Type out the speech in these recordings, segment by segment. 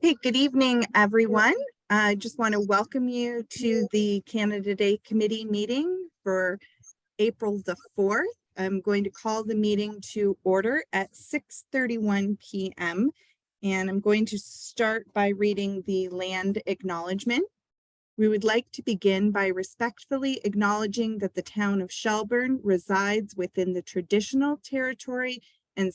Hey, good evening, everyone. I just want to welcome you to the Canada Day Committee meeting for April the 4th. I'm going to call the meeting to order at 6:31 p.m. and I'm going to start by reading the land acknowledgement. We would like to begin by respectfully acknowledging that the town of Shelburne resides within the traditional territory and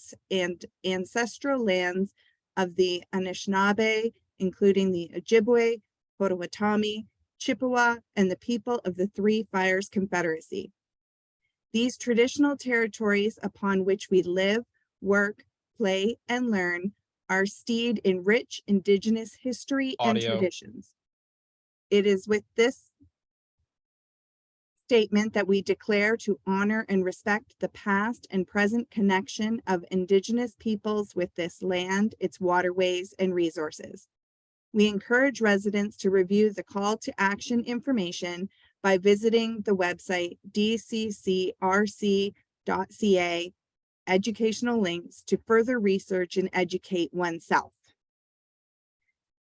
ancestral lands of the Anishinaabe, including the Ojibwe, Potawatomi, Chippewa, and the people of the Three Fires Confederacy. These traditional territories upon which we live, work, play, and learn are steeped in rich Indigenous history and traditions. It is with this statement that we declare to honor and respect the past and present connection of Indigenous peoples with this land, its waterways, and resources. We encourage residents to review the call to action information by visiting the website dccrc.ca, educational links to further research and educate oneself.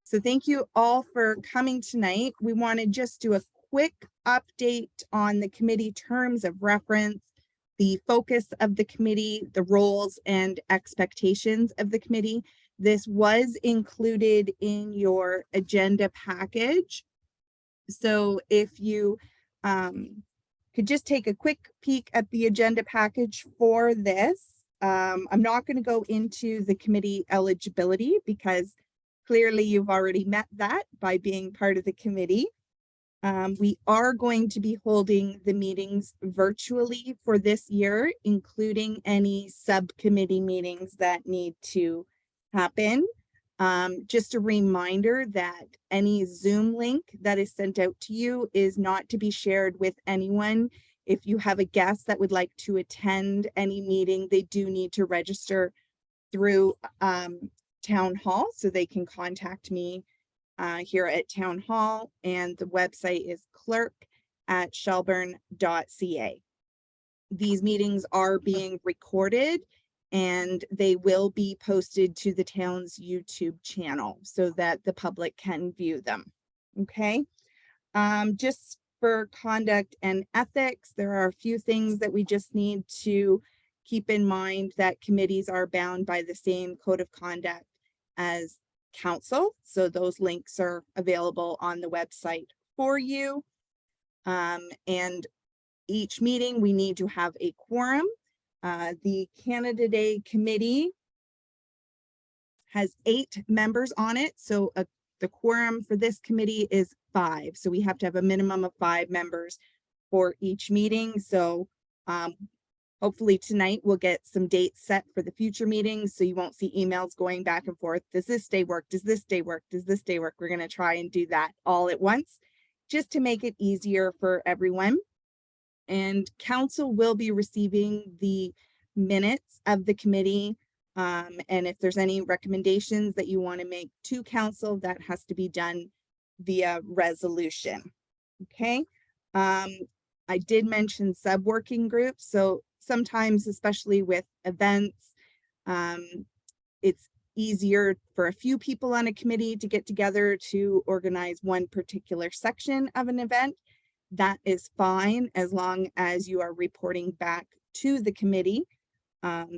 So thank you all for coming tonight. We want to just do a quick update on the committee terms of reference, the focus of the committee, the roles and expectations of the committee. This was included in your agenda package. So if you could just take a quick peek at the agenda package for this. I'm not going to go into the committee eligibility because clearly you've already met that by being part of the committee. We are going to be holding the meetings virtually for this year, including any subcommittee meetings that need to happen. Just a reminder that any Zoom link that is sent out to you is not to be shared with anyone. If you have a guest that would like to attend any meeting, they do need to register through Town Hall, so they can contact me here at Town Hall, and the website is clerk@shelburne.ca. These meetings are being recorded and they will be posted to the town's YouTube channel so that the public can view them. Okay. Just for conduct and ethics, there are a few things that we just need to keep in mind, that committees are bound by the same code of conduct as council. So those links are available on the website for you. And each meeting we need to have a quorum. The Canada Day Committee has 8 members on it. So the quorum for this committee is 5. So we have to have a minimum of 5 members for each meeting. So hopefully tonight we'll get some dates set for the future meetings, so you won't see emails going back and forth. Does this day work? Does this day work? Does this day work? We're going to try and do that all at once just to make it easier for everyone. And council will be receiving the minutes of the committee. And if there's any recommendations that you want to make to council, that has to be done via resolution. Okay. I did mention sub-working groups. So sometimes, especially with events, it's easier for a few people on a committee to get together to organize one particular section of an event. That is fine as long as you are reporting back to the committee.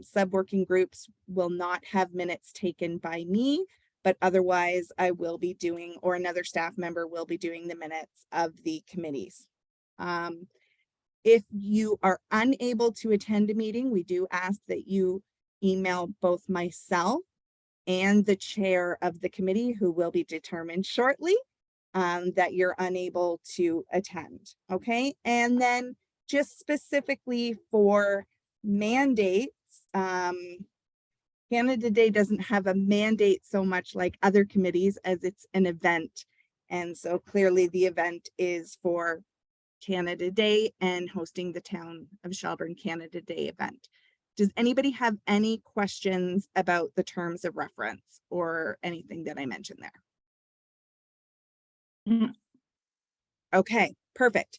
Sub-working groups will not have minutes taken by me, but otherwise I will be doing, or another staff member will be doing, the minutes of the committees. If you are unable to attend a meeting, we do ask that you email both myself and the chair of the committee, who will be determined shortly, that you're unable to attend. Okay. And then just specifically for mandates, Canada Day doesn't have a mandate so much like other committees, as it's an event. And so clearly the event is for Canada Day and hosting the Town of Shelburne Canada Day event. Does anybody have any questions about the terms of reference or anything that I mentioned there? Okay, perfect.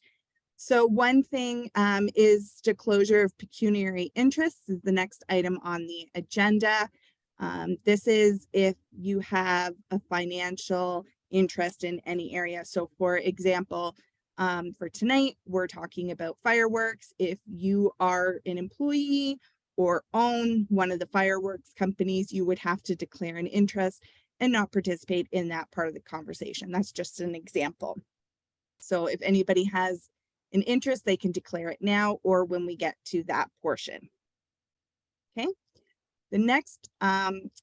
So one thing is disclosure of pecuniary interests is the next item on the agenda. This is if you have a financial interest in any area. So for example, for tonight, we're talking about fireworks. If you are an employee or own one of the fireworks companies, you would have to declare an interest and not participate in that part of the conversation. That's just an example. So if anybody has an interest, they can declare it now or when we get to that portion. Okay. The next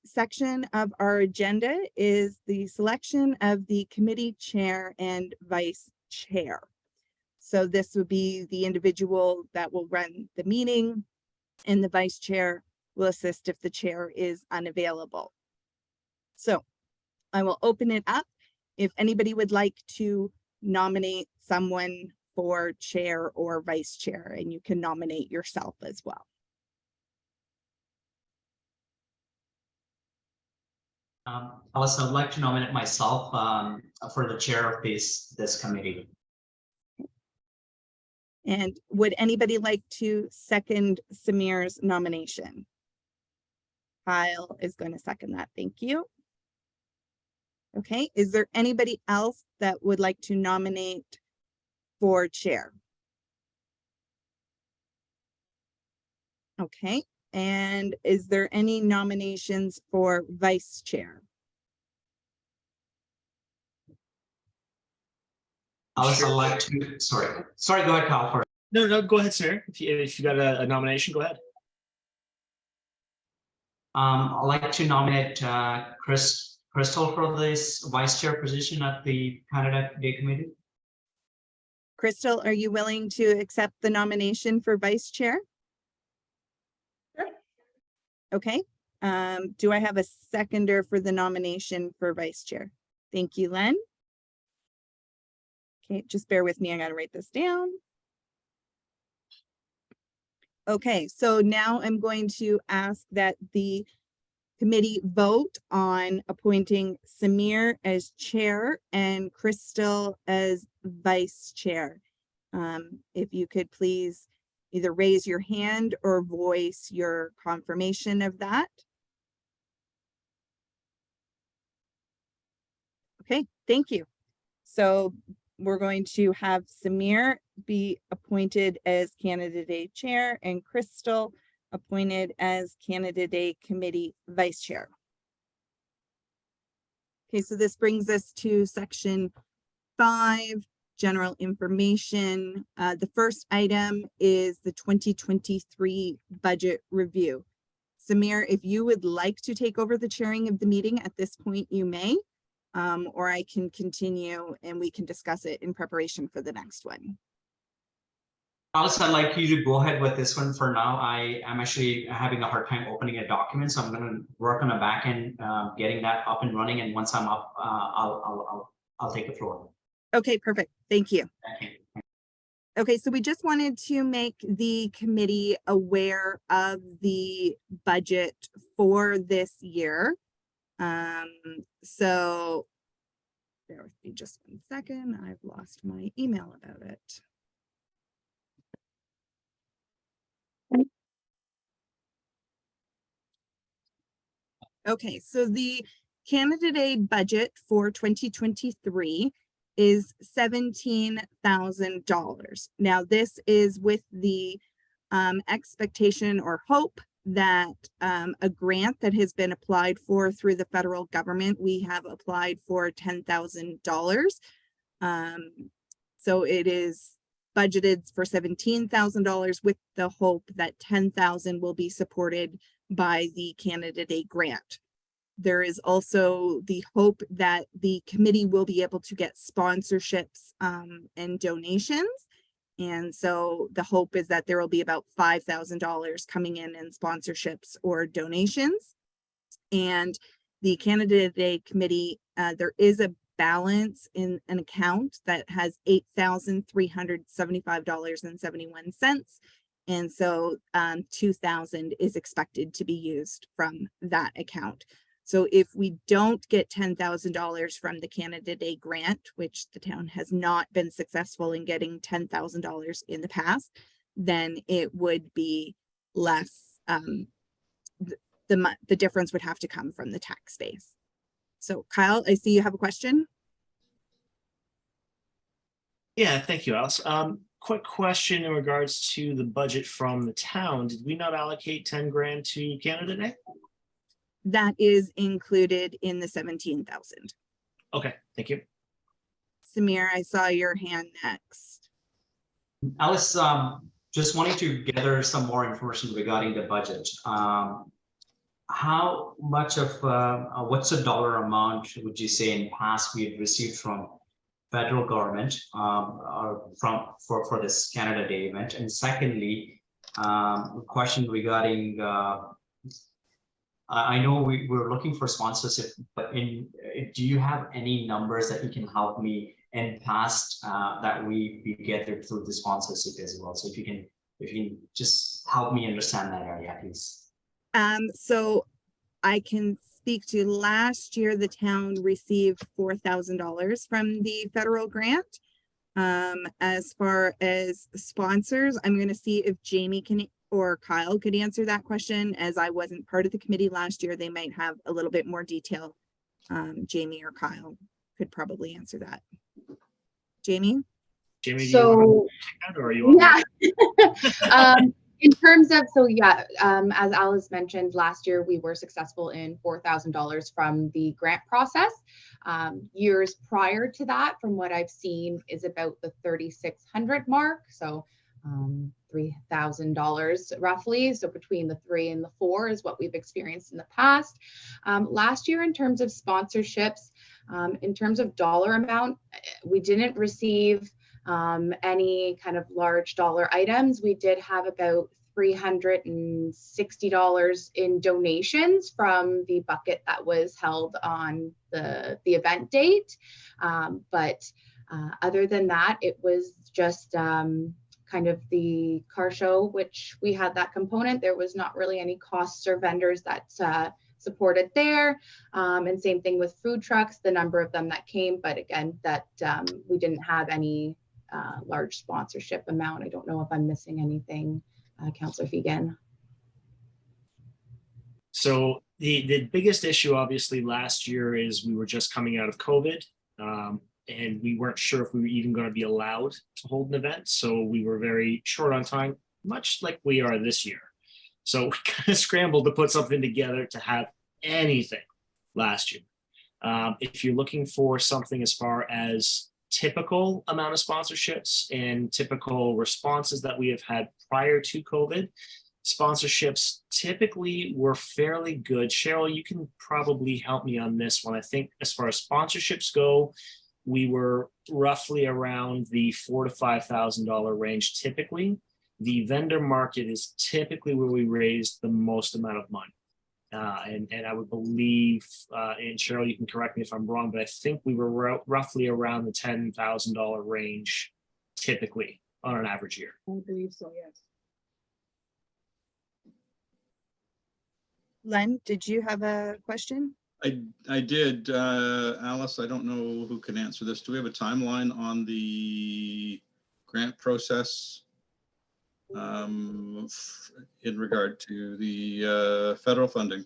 section of our agenda is the selection of the committee chair and vice chair. So this would be the individual that will run the meeting, and the vice chair will assist if the chair is unavailable. So I will open it up if anybody would like to nominate someone for chair or vice chair, and you can nominate yourself as well. Alice, I'd like to nominate myself for the chair of this committee. And would anybody like to second Samir's nomination? Kyle is going to second that. Thank you. Okay, is there anybody else that would like to nominate for chair? Okay, and is there any nominations for vice chair? Alice, I'd like to, sorry, go ahead, Kyle. No, go ahead, sir. If you got a nomination, go ahead. I'd like to nominate Crystal for this vice chair position at the Canada Day Committee. Crystal, are you willing to accept the nomination for vice chair? Sure. Okay. Do I have a seconder for the nomination for vice chair? Thank you, Len. Okay, just bear with me. I got to write this down. Okay, so now I'm going to ask that the committee vote on appointing Samir as chair and Crystal as vice chair. If you could please either raise your hand or voice your confirmation of that. Okay, thank you. So we're going to have Samir be appointed as Canada Day chair and Crystal appointed as Canada Day committee vice chair. Okay, so this brings us to section 5, general information. The first item is the 2023 budget review. Samir, if you would like to take over the chairing of the meeting at this point, you may. Or I can continue and we can discuss it in preparation for the next one. Alice, I'd like you to go ahead with this one for now. I'm actually having a hard time opening a document, so I'm going to work on the back end, getting that up and running. And once I'm up, I'll take the floor. Okay, perfect. Thank you. Thank you. Okay, so we just wanted to make the committee aware of the budget for this year. So bear with me just 1 second. I've lost my email about it. Okay, so the Canada Day budget for 2023 is $17,000. Now this is with the expectation or hope that a grant that has been applied for through the federal government, we have applied for $10,000. So it is budgeted for $17,000 with the hope that $10,000 will be supported by the Canada Day grant. There is also the hope that the committee will be able to get sponsorships and donations. And so the hope is that there will be about $5,000 coming in sponsorships or donations. And the Canada Day committee, there is a balance in an account that has $8,375.71. And so $2,000 is expected to be used from that account. So if we don't get $10,000 from the Canada Day grant, which the town has not been successful in getting $10,000 in the past, then it would be less, the difference would have to come from the tax base. So Kyle, I see you have a question. Yeah, thank you, Alice. Quick question in regards to the budget from the town. Did we not allocate 10 grand to Canada Day? That is included in the 17,000. Okay, thank you. Samir, I saw your hand next. Alice, just wanting to gather some more information regarding the budget. How much of what's the dollar amount would you say in past we've received from federal government or for this Canada Day event? And secondly, a question regarding I know we're looking for sponsorship, but do you have any numbers that you can help me in past that we gathered through the sponsorship as well? So if you can just help me understand that area, please. So I can speak to last year, the town received $4,000 from the federal grant. As far as sponsors, I'm going to see if Jamie can or Kyle could answer that question. As I wasn't part of the committee last year, they might have a little bit more detail. Jamie or Kyle could probably answer that. Jamie? Jamie, do you So, want to take that, or are you on? yeah. In terms of, as Alice mentioned, last year we were successful in $4,000 from the grant process. Years prior to that, from what I've seen, is about the 3,600 mark. So $3,000 roughly. So between the 3 and the 4 is what we've experienced in the past. Last year, in terms of sponsorships, in terms of dollar amount, we didn't receive any kind of large dollar items. We did have about $360 in donations from the bucket that was held on the event date. But other than that, it was just kind of the car show, which we had that component. There was not really any costs or vendors that supported there. And same thing with food trucks, the number of them that came, but again, that we didn't have any large sponsorship amount. I don't know if I'm missing anything, Councillor Fegan. So the biggest issue obviously last year is we were just coming out of COVID, and we weren't sure if we were even going to be allowed to hold an event. So we were very short on time, much like we are this year. So we kind of scrambled to put something together to have anything last year. If you're looking for something as far as typical amount of sponsorships and typical responses that we have had prior to COVID, sponsorships typically were fairly good. Cheryl, you can probably help me on this one. I think as far as sponsorships go, we were roughly around the $4,000 to $5,000 range typically. The vendor market is typically where we raised the most amount of money. And I would believe, and Cheryl, you can correct me if I'm wrong, but I think we were roughly around the $10,000 range typically on an average year. I believe so, yes. Len, did you have a question? I did, Alice. I don't know who can answer this. Do we have a timeline on the grant process in regard to the federal funding?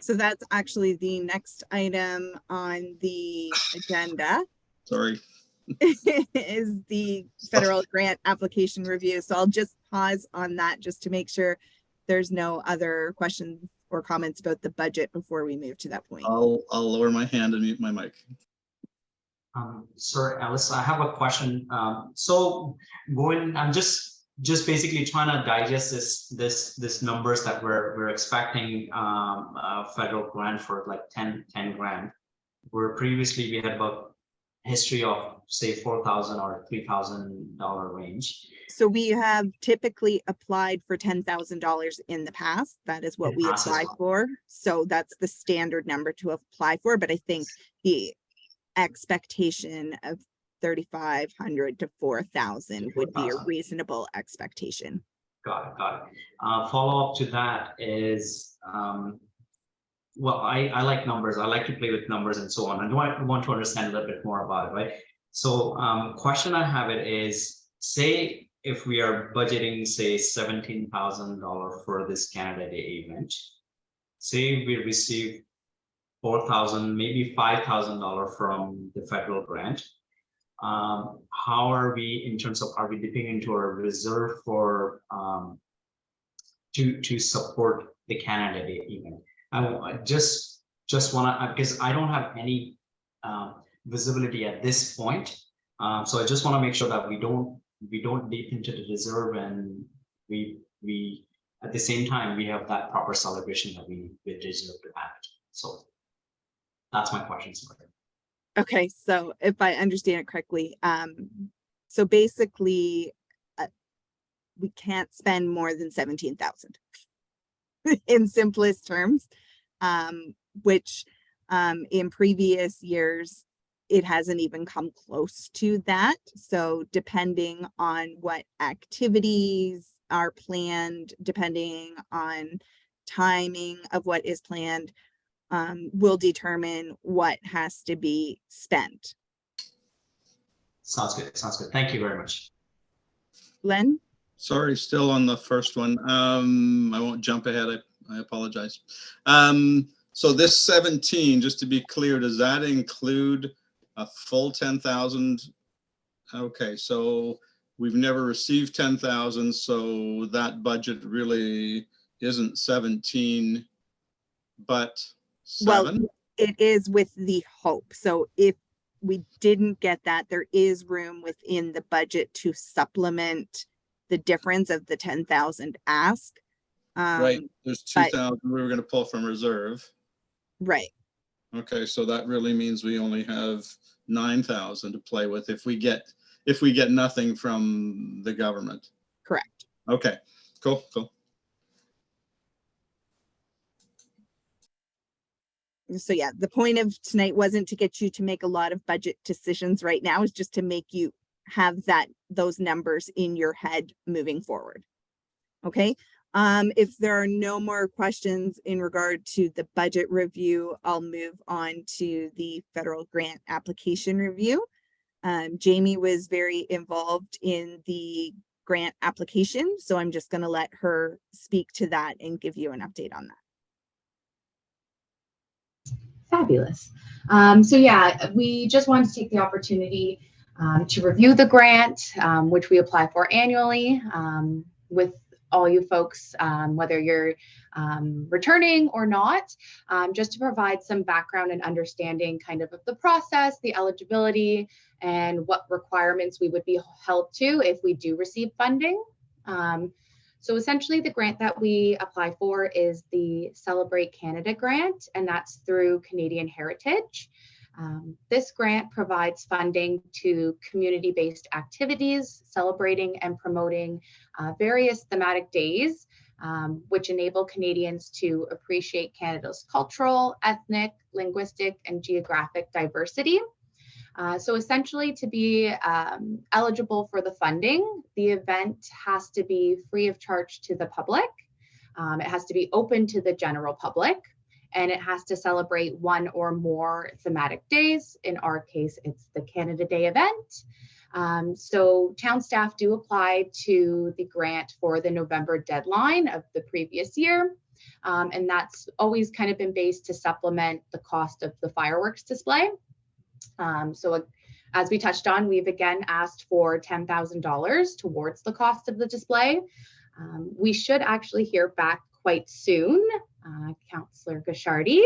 So that's actually the next item on the agenda. Sorry. Is the federal grant application review. So I'll just pause on that just to make sure there's no other questions or comments about the budget before we move to that point. I'll lower my hand and mute my mic. Sir, Alice, I have a question. So I'm just basically trying to digest this numbers that we're expecting federal grant for like 10 grand, where previously we had about history of say $4,000 or $3,000 range. So we have typically applied for $10,000 in the past. That is what we apply for. So that's the standard number to apply for. But I think the expectation of 3,500 to 4,000 would be a reasonable expectation. Got it. Follow up to that is, well, I like numbers. I like to play with numbers and so on. I want to understand a little bit more about it, right? So question I have it is, say if we are budgeting, say, $17,000 for this Canada Day event, say we receive $4,000, maybe $5,000 from the federal grant. How are we in terms of, are we dipping into our reserve for to support the Canada Day event? I just want to, because I don't have any visibility at this point. So I just want to make sure that we don't dip into the reserve, and we at the same time we have that proper celebration that we deserve to have it. So that's my question. Sorry. Okay, so if I understand it correctly, so basically, we can't spend more than 17,000 in simplest terms, which in previous years, it hasn't even come close to that. So depending on what activities are planned, depending on timing of what is planned, will determine what has to be spent. Sounds good. Sounds good. Thank you very much. Len? Sorry, still on the first one. I won't jump ahead. I apologize. So this 17, just to be clear, does that include a full 10,000? Okay, so we've never received 10,000, so that budget really isn't 17, but 7? Well, it is with the hope. So if we didn't get that, there is room within the budget to supplement the difference of the 10,000 ask. Right, there's 2,000 we were going to pull from reserve. Right. Okay, so that really means we only have 9,000 to play with if we get nothing from the government. Correct. Okay, cool. So yeah, the point of tonight wasn't to get you to make a lot of budget decisions right now, it's just to make you have those numbers in your head moving forward. Okay. If there are no more questions in regard to the budget review, I'll move on to the federal grant application review. Jamie was very involved in the grant application, so I'm just going to let her speak to that and give you an update on that. Fabulous. So yeah, we just wanted to take the opportunity to review the grant, which we apply for annually with all you folks, whether you're returning or not, just to provide some background and understanding kind of the process, the eligibility, and what requirements we would be held to if we do receive funding. So essentially the grant that we apply for is the Celebrate Canada grant, and that's through Canadian Heritage. This grant provides funding to community-based activities, celebrating and promoting various thematic days, which enable Canadians to appreciate Canada's cultural, ethnic, linguistic, and geographic diversity. So essentially, to be eligible for the funding, the event has to be free of charge to the public. It has to be open to the general public, and it has to celebrate one or more thematic days. In our case, it's the Canada Day event. So town staff do apply to the grant for the November deadline of the previous year. And that's always kind of been based to supplement the cost of the fireworks display. So as we touched on, we've again asked for $10,000 towards the cost of the display. We should actually hear back quite soon, Councillor Gashardi.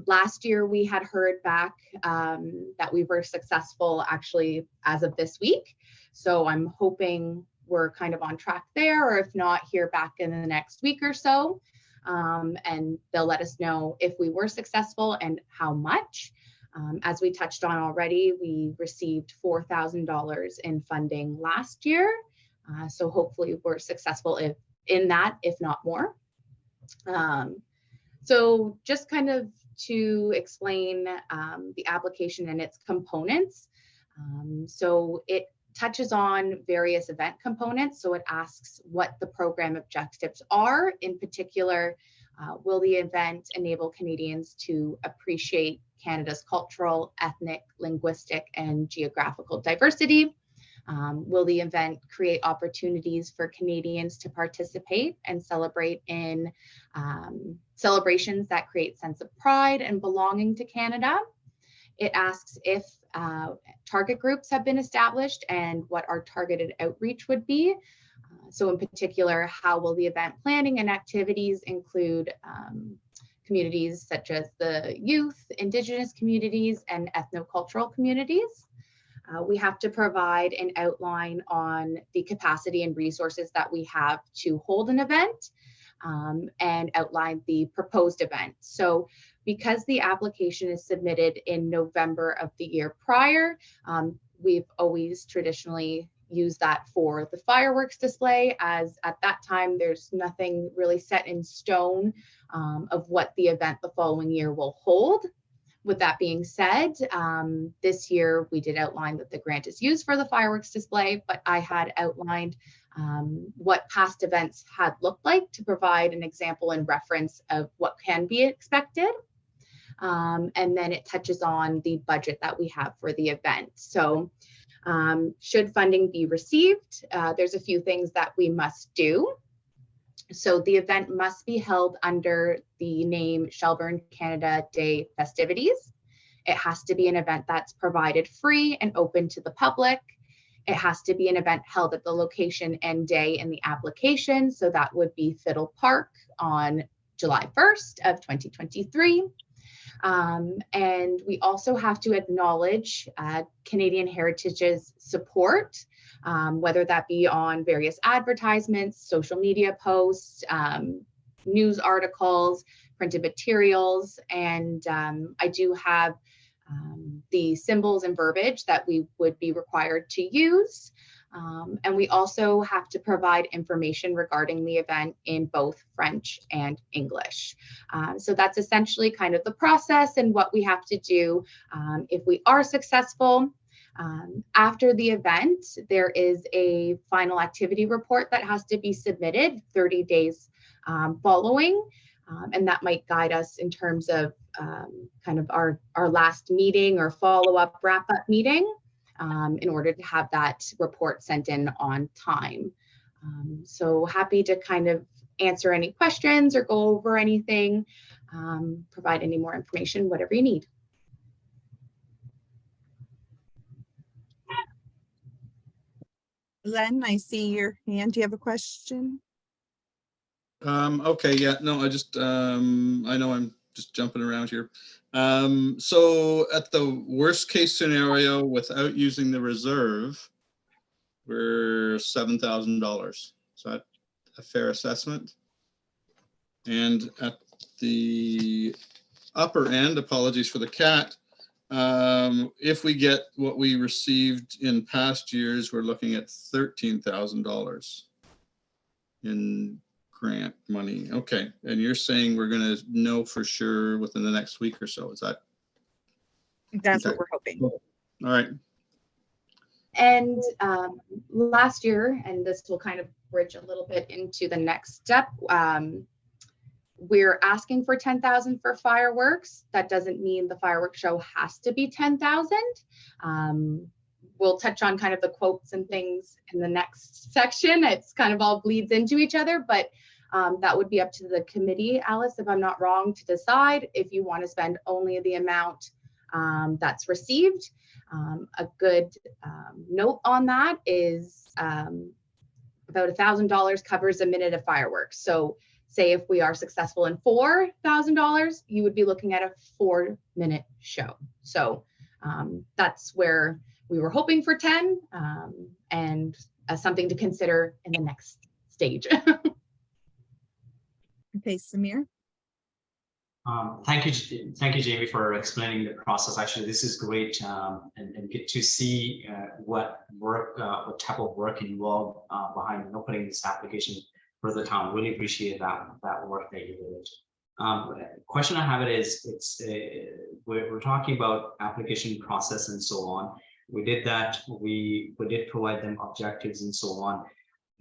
Last year we had heard back that we were successful actually as of this week. So I'm hoping we're kind of on track there, or if not, hear back in the next week or so. And they'll let us know if we were successful and how much. As we touched on already, we received $4,000 in funding last year. So hopefully we're successful in that, if not more. So just kind of to explain the application and its components. So it touches on various event components. So it asks what the program objectives are. In particular, will the event enable Canadians to appreciate Canada's cultural, ethnic, linguistic, and geographical diversity? Will the event create opportunities for Canadians to participate and celebrate in celebrations that create sense of pride and belonging to Canada? It asks if target groups have been established and what our targeted outreach would be. So in particular, how will the event planning and activities include communities such as the youth, Indigenous communities, and ethnocultural communities? We have to provide an outline on the capacity and resources that we have to hold an event and outline the proposed event. So because the application is submitted in November of the year prior, we've always traditionally used that for the fireworks display, as at that time, there's nothing really set in stone of what the event the following year will hold. With that being said, this year we did outline that the grant is used for the fireworks display, but I had outlined what past events had looked like to provide an example and reference of what can be expected. And then it touches on the budget that we have for the event. So should funding be received, there's a few things that we must do. So the event must be held under the name Shelburne Canada Day festivities. It has to be an event that's provided free and open to the public. It has to be an event held at the location and day in the application. So that would be Fiddle Park on July 1st of 2023. And we also have to acknowledge Canadian Heritage's support, whether that be on various advertisements, social media posts, news articles, printed materials, and I do have the symbols and verbiage that we would be required to use. And we also have to provide information regarding the event in both French and English. So that's essentially kind of the process and what we have to do if we are successful. After the event, there is a final activity report that has to be submitted 30 days following. And that might guide us in terms of kind of our last meeting or follow-up wrap-up meeting in order to have that report sent in on time. So happy to kind of answer any questions or go over anything, provide any more information, whatever you need. Len, I see your hand. Do you have a question? Okay, yeah, no, I just, I know I'm just jumping around here. So at the worst case scenario, without using the reserve, we're $7,000. Is that a fair assessment? And at the upper end, apologies for the cat, if we get what we received in past years, we're looking at $13,000 in grant money. Okay, and you're saying we're going to know for sure within the next week or so. Is that? That's Okay. what we're hoping. All right. And last year, and this will kind of bridge a little bit into the next step, we're asking for 10,000 for fireworks. That doesn't mean the fireworks show has to be 10,000. We'll touch on kind of the quotes and things in the next section. It's kind of all bleeds into each other, but that would be up to the committee, Alice, if I'm not wrong, to decide if you want to spend only the amount that's received. A good note on that is about $1,000 covers a minute of fireworks. So say if we are successful in $4,000, you would be looking at a 4-minute show. So that's where we were hoping for 10 and something to consider in the next stage. Okay, Samir. Thank you, Jamie, for explaining the process. Actually, this is great and get to see what type of work involved behind opening this application for the town. Really appreciate that work that you did. Question I have is we're talking about application process and so on. We did that. We did provide them objectives and so on.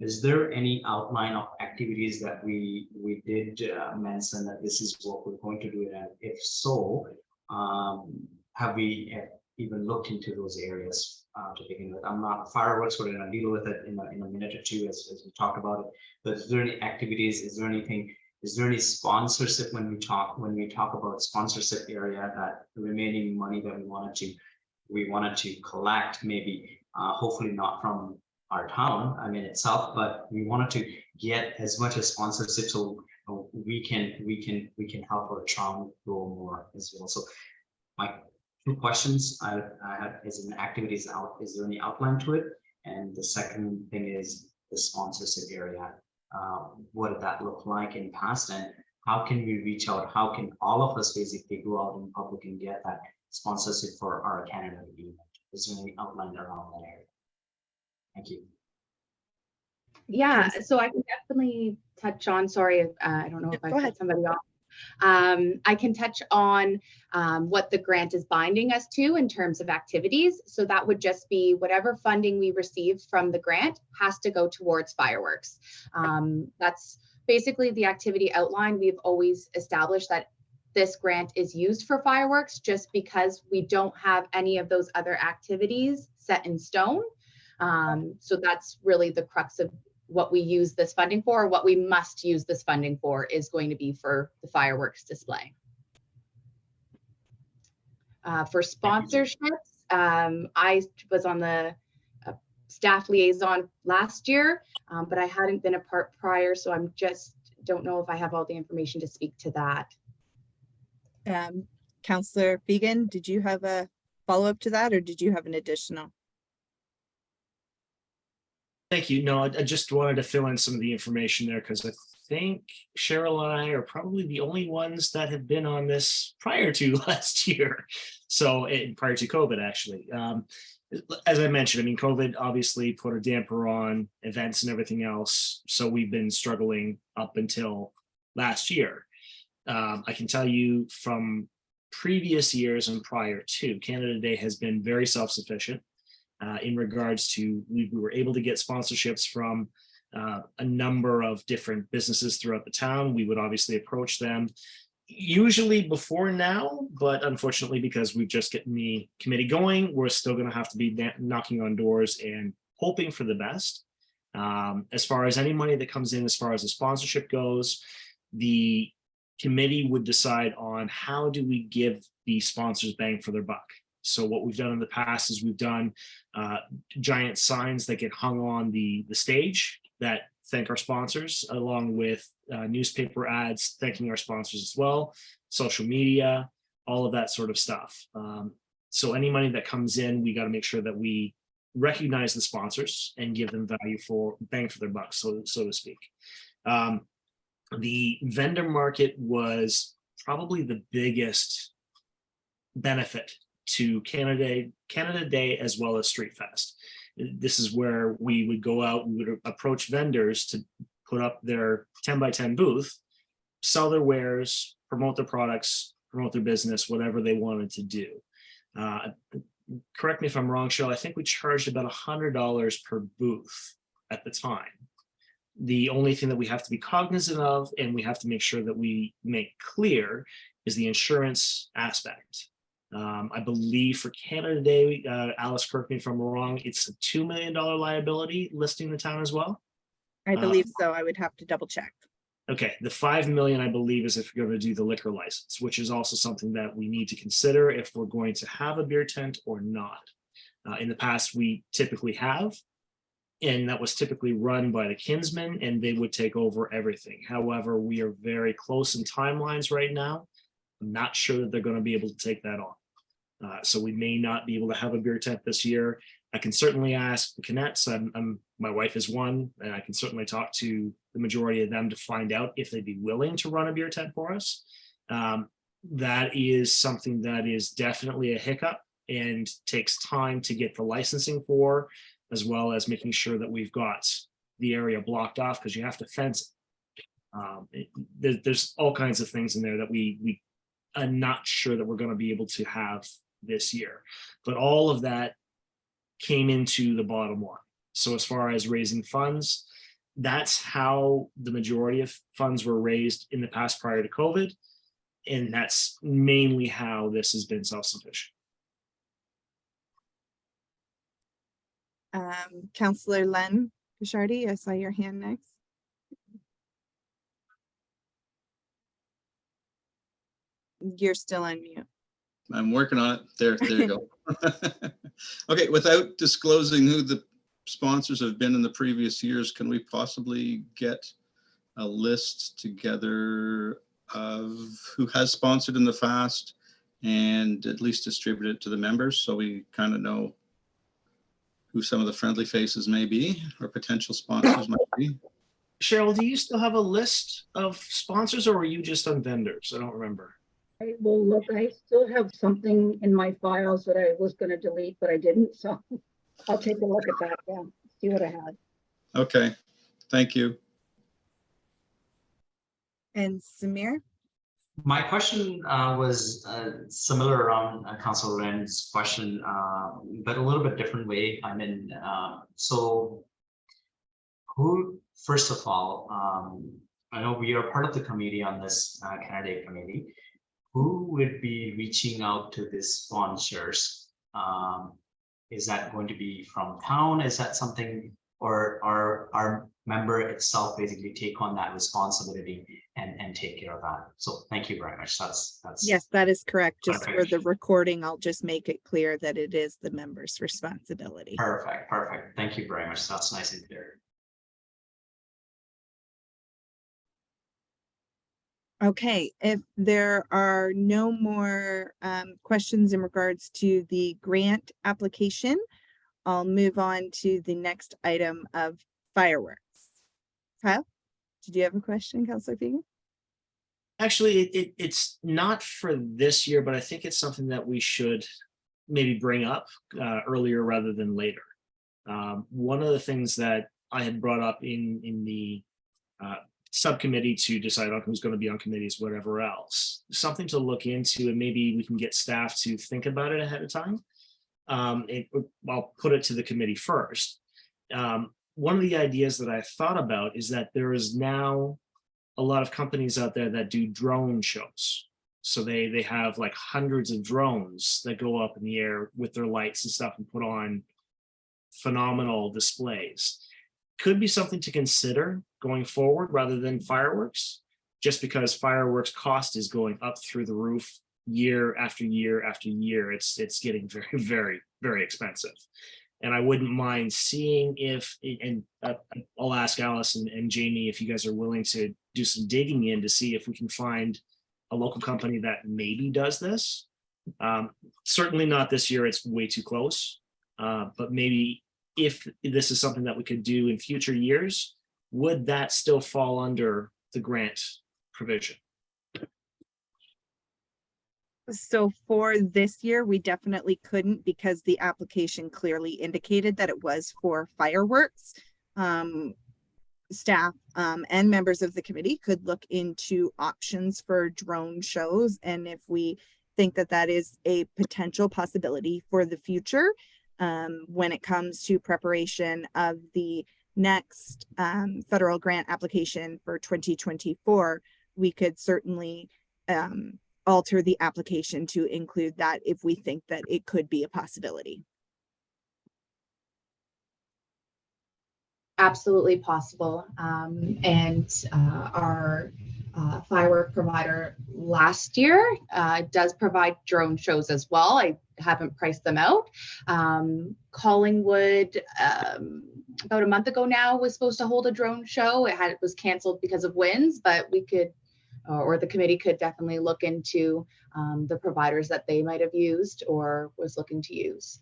Is there any outline of activities that we did mention that this is what we're going to do? And if so, have we even looked into those areas to begin with. I'm not fireworks, we're gonna deal with it in a minute or two as we talk about it. But is there any activities? Is there anything? Is there any sponsorship when we talk about sponsorship area, that the remaining money that we wanted to collect, maybe hopefully not from our town, I mean itself, but we wanted to get as much as sponsorship so we can help our town grow more as well. So my two questions I have is an activities out. Is there any outline to it? And the second thing is the sponsorship area. What did that look like in past, and how can we reach out? How can all of us basically go out in public and get that sponsorship for our Canada event? Is there any outline around that area? Thank you. Yeah, so I can definitely touch on, sorry, I don't know if I go ahead. cut somebody off. I can touch on what the grant is binding us to in terms of activities. So that would just be whatever funding we receive from the grant has to go towards fireworks. That's basically the activity outline. We've always established that this grant is used for fireworks just because we don't have any of those other activities set in stone. So that's really the crux of what we use this funding for. What we must use this funding for is going to be for the fireworks display. For sponsorships, I was on the staff liaison last year, but I hadn't been a part prior, so I'm just don't know if I have all the information to speak to that. Councillor Fegan, did you have a follow-up to that, or did you have an additional? Thank you. No, I just wanted to fill in some of the information there because I think Cheryl and I are probably the only ones that have been on this prior to last year. So prior to COVID, actually. As I mentioned, I mean, COVID obviously put a damper on events and everything else. So we've been struggling up until last year. I can tell you from previous years and prior to, Canada Day has been very self-sufficient. In regards to, we were able to get sponsorships from a number of different businesses throughout the town. We would obviously approach them usually before now, but unfortunately, because we've just gotten the committee going, we're still going to have to be knocking on doors and hoping for the best. As far as any money that comes in, as far as the sponsorship goes, the committee would decide on how do we give the sponsors bang for their buck. So what we've done in the past is we've done giant signs that get hung on the stage that thank our sponsors, along with newspaper ads thanking our sponsors as well, social media, all of that sort of stuff. So any money that comes in, we got to make sure that we recognize the sponsors and give them value for bang for their buck, so to speak. The vendor market was probably the biggest benefit to Canada Day as well as Street Fest. This is where we would go out, we would approach vendors to put up their 10 by 10 booth, sell their wares, promote their products, promote their business, whatever they wanted to do. Correct me if I'm wrong, Cheryl, I think we charged about $100 per booth at the time. The only thing that we have to be cognizant of, and we have to make sure that we make clear, is the insurance aspect. I believe for Canada Day, Alice, correct me if I'm wrong, it's a $2 million liability listing the town as well. I believe so. I would have to double check. Okay, the $5 million, I believe, is if you're going to do the liquor license, which is also something that we need to consider if we're going to have a beer tent or not. In the past, we typically have, and that was typically run by the Kinsmen, and they would take over everything. However, we are very close in timelines right now. I'm not sure that they're going to be able to take that on. So we may not be able to have a beer tent this year. I can certainly ask the Canettes. My wife is one, and I can certainly talk to the majority of them to find out if they'd be willing to run a beer tent for us. That is something that is definitely a hiccup and takes time to get the licensing for, as well as making sure that we've got the area blocked off, because you have to fence it. There's all kinds of things in there that we are not sure that we're going to be able to have this year, but all of that came into the bottom line. So as far as raising funds, that's how the majority of funds were raised in the past prior to COVID. And that's mainly how this has been self-sufficient. Counselor Len Bishardi, I saw your hand next. You're still on mute. I'm working on it. There you go. Okay, without disclosing who the sponsors have been in the previous years, can we possibly get a list together of who has sponsored in the past and at least distribute it to the members so we kind of know who some of the friendly faces may be or potential sponsors might be? Cheryl, do you still have a list of sponsors or were you just on vendors? I don't remember. I will look, I still have something in my files that I was gonna delete, but I didn't, so I'll take a look at that, yeah, see what I had. Okay, thank you. And Samir? My question was similar around Councilor Ren's question, but a little bit different way. I mean, so who, first of all, I know we are part of the committee on this candidate committee. Who would be reaching out to these sponsors? Is that going to be from town? Is that something, or our member itself basically take on that responsibility and take care of that? So thank you very much. That's Yes, that is correct. Just for Okay. the recording, I'll just make it clear that it is the member's responsibility. perfect. Perfect. Thank you very much. That's nice and clear. Okay, if there are no more questions in regards to the grant application, I'll move on to the next item of fireworks. Kyle, did you have a question, Councilor Fegan? Actually, it's not for this year, but I think it's something that we should maybe bring up earlier rather than later. One of the things that I had brought up in the subcommittee to decide on who's going to be on committees, whatever else, something to look into, and maybe we can get staff to think about it ahead of time. I'll put it to the committee first. One of the ideas that I thought about is that there is now a lot of companies out there that do drone shows. So they have like hundreds of drones that go up in the air with their lights and stuff and put on phenomenal displays. Could be something to consider going forward rather than fireworks, just because fireworks cost is going up through the roof year after year after year. It's getting very, very, very expensive. And I wouldn't mind seeing if, and I'll ask Alice and Jamie if you guys are willing to do some digging in to see if we can find a local company that maybe does this. Certainly not this year, it's way too close. But maybe if this is something that we could do in future years, would that still fall under the grant provision? So for this year, we definitely couldn't because the application clearly indicated that it was for fireworks. Staff and members of the committee could look into options for drone shows. And if we think that that is a potential possibility for the future, when it comes to preparation of the next federal grant application for 2024, we could certainly alter the application to include that if we think that it could be a possibility. Absolutely possible. Our firework provider last year does provide drone shows as well. I haven't priced them out. Collingwood, about a month ago now, was supposed to hold a drone show. It was canceled because of winds, but we could, or the committee could definitely look into the providers that they might have used or was looking to use.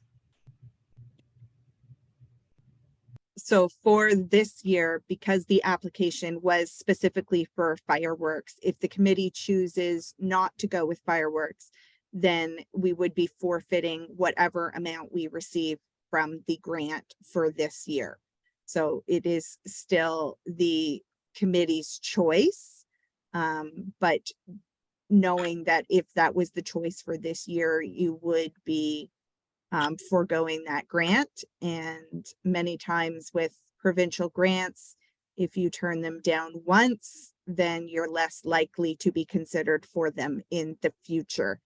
So for this year, because the application was specifically for fireworks, if the committee chooses not to go with fireworks, then we would be forfeiting whatever amount we receive from the grant for this year. So it is still the committee's choice. But knowing that if that was the choice for this year, you would be foregoing that grant. And many times with provincial grants, if you turn them down once, then you're less likely to be considered for them in the future.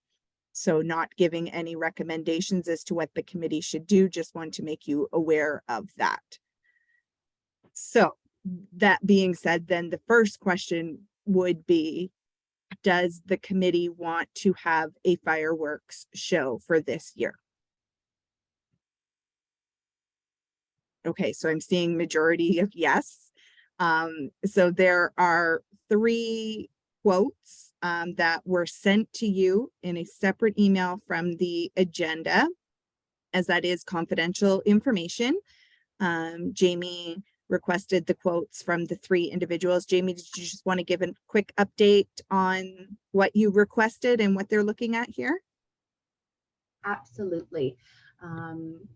So not giving any recommendations as to what the committee should do, just want to make you aware of that. So that being said, then the first question would be, does the committee want to have a fireworks show for this year? Okay, so I'm seeing majority of yes. So there are 3 quotes that were sent to you in a separate email from the agenda, as that is confidential information. Jamie requested the quotes from the 3 individuals. Jamie, did you just want to give a quick update on what you requested and what they're looking at here? Absolutely.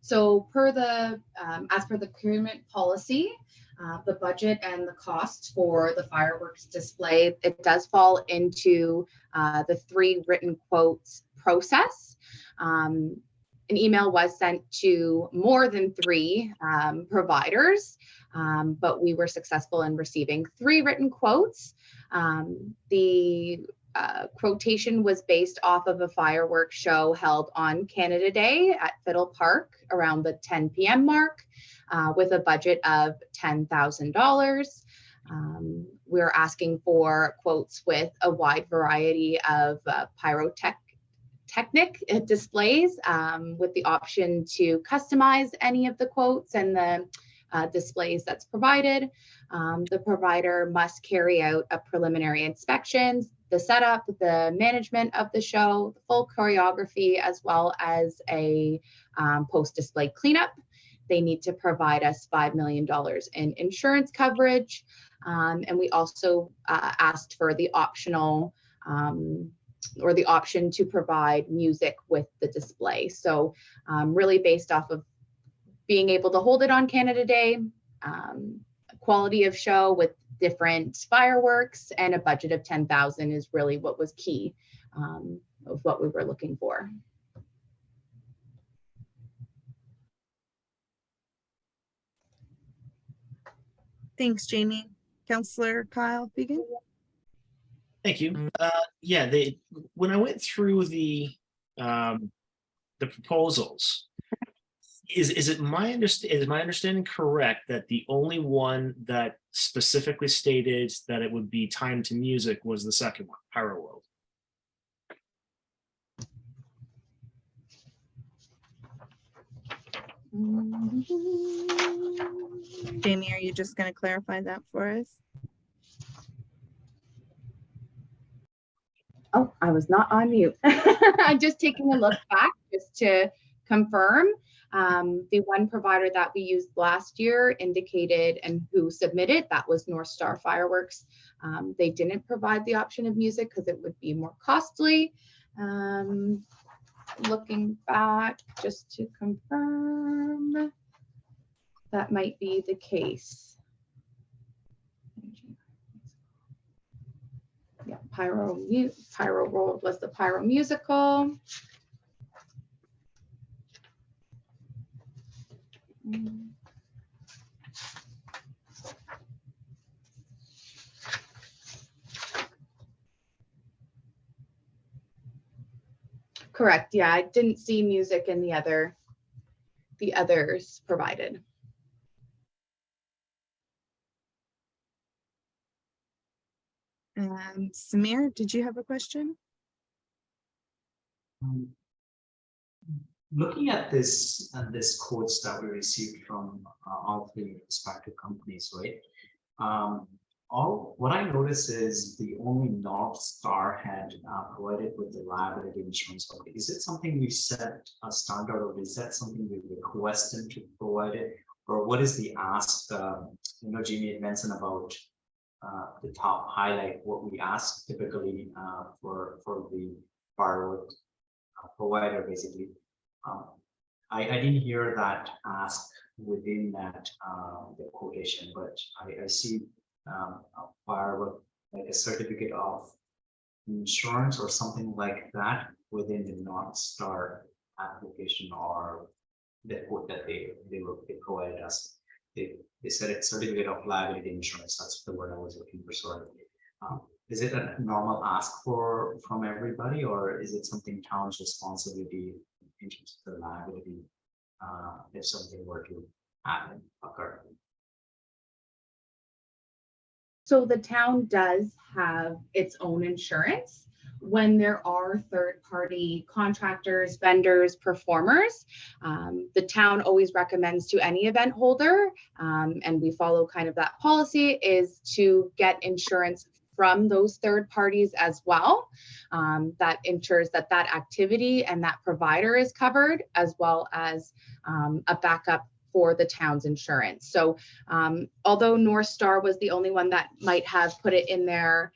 So per the, as per the procurement policy, the budget and the costs for the fireworks display, it does fall into the 3 written quotes process. An email was sent to more than 3 providers, but we were successful in receiving 3 written quotes. The quotation was based off of a fireworks show held on Canada Day at Fiddle Park around the 10 p.m. mark, with a budget of $10,000. We're asking for quotes with a wide variety of pyrotechnic displays, with the option to customize any of the quotes and the displays that's provided. The provider must carry out a preliminary inspection, the setup, the management of the show, the full choreography, as well as a post-display cleanup. They need to provide us $5 million in insurance coverage. And we also asked for the optional or the option to provide music with the display. So really based off of being able to hold it on Canada Day, quality of show with different fireworks, and a budget of $10,000 is really what was key of what we were looking for. Thanks, Jamie. Councillor Kyle Fegan? Thank you. Yeah, when I went through the proposals, is my understanding correct that the only one that specifically stated that it would be timed to music was the second one, Pyro World? Jamie, are you just going to clarify that for us? Oh, I was not on mute. I'm just taking a look back just to confirm. The one provider that we used last year indicated, and who submitted, that was North Star Fireworks. They didn't provide the option of music because it would be more costly. Looking back just to confirm, that might be the case. Yeah, Pyro World was the Pyro Musical. Correct. Yeah, I didn't see music in the others provided. Samir, did you have a question? Looking at this quotes that we received from all 3 respective companies, right? What I notice is the only North Star had provided with the liability insurance. Is it something we set a standard, or is that something we request them to provide it, or what is the ask? Jamie had mentioned about the top highlight, what we ask typically for the firework provider, basically. I didn't hear that ask within that the quotation, but I see a firework, like a certificate of insurance or something like that within the North Star application, or the quote that they provided us. They said it's certificate of liability insurance. That's the word I was looking for. Sorry. is it a normal ask from everybody, or is it something town's responsibility in terms of the liability if something were to happen, occur? So the town does have its own insurance when there are third-party contractors, vendors, performers. The town always recommends to any event holder, and we follow kind of that policy, is to get insurance from those third parties as well. That ensures that that activity and that provider is covered, as well as a backup for the town's insurance. So although North Star was the only one that might have put it in their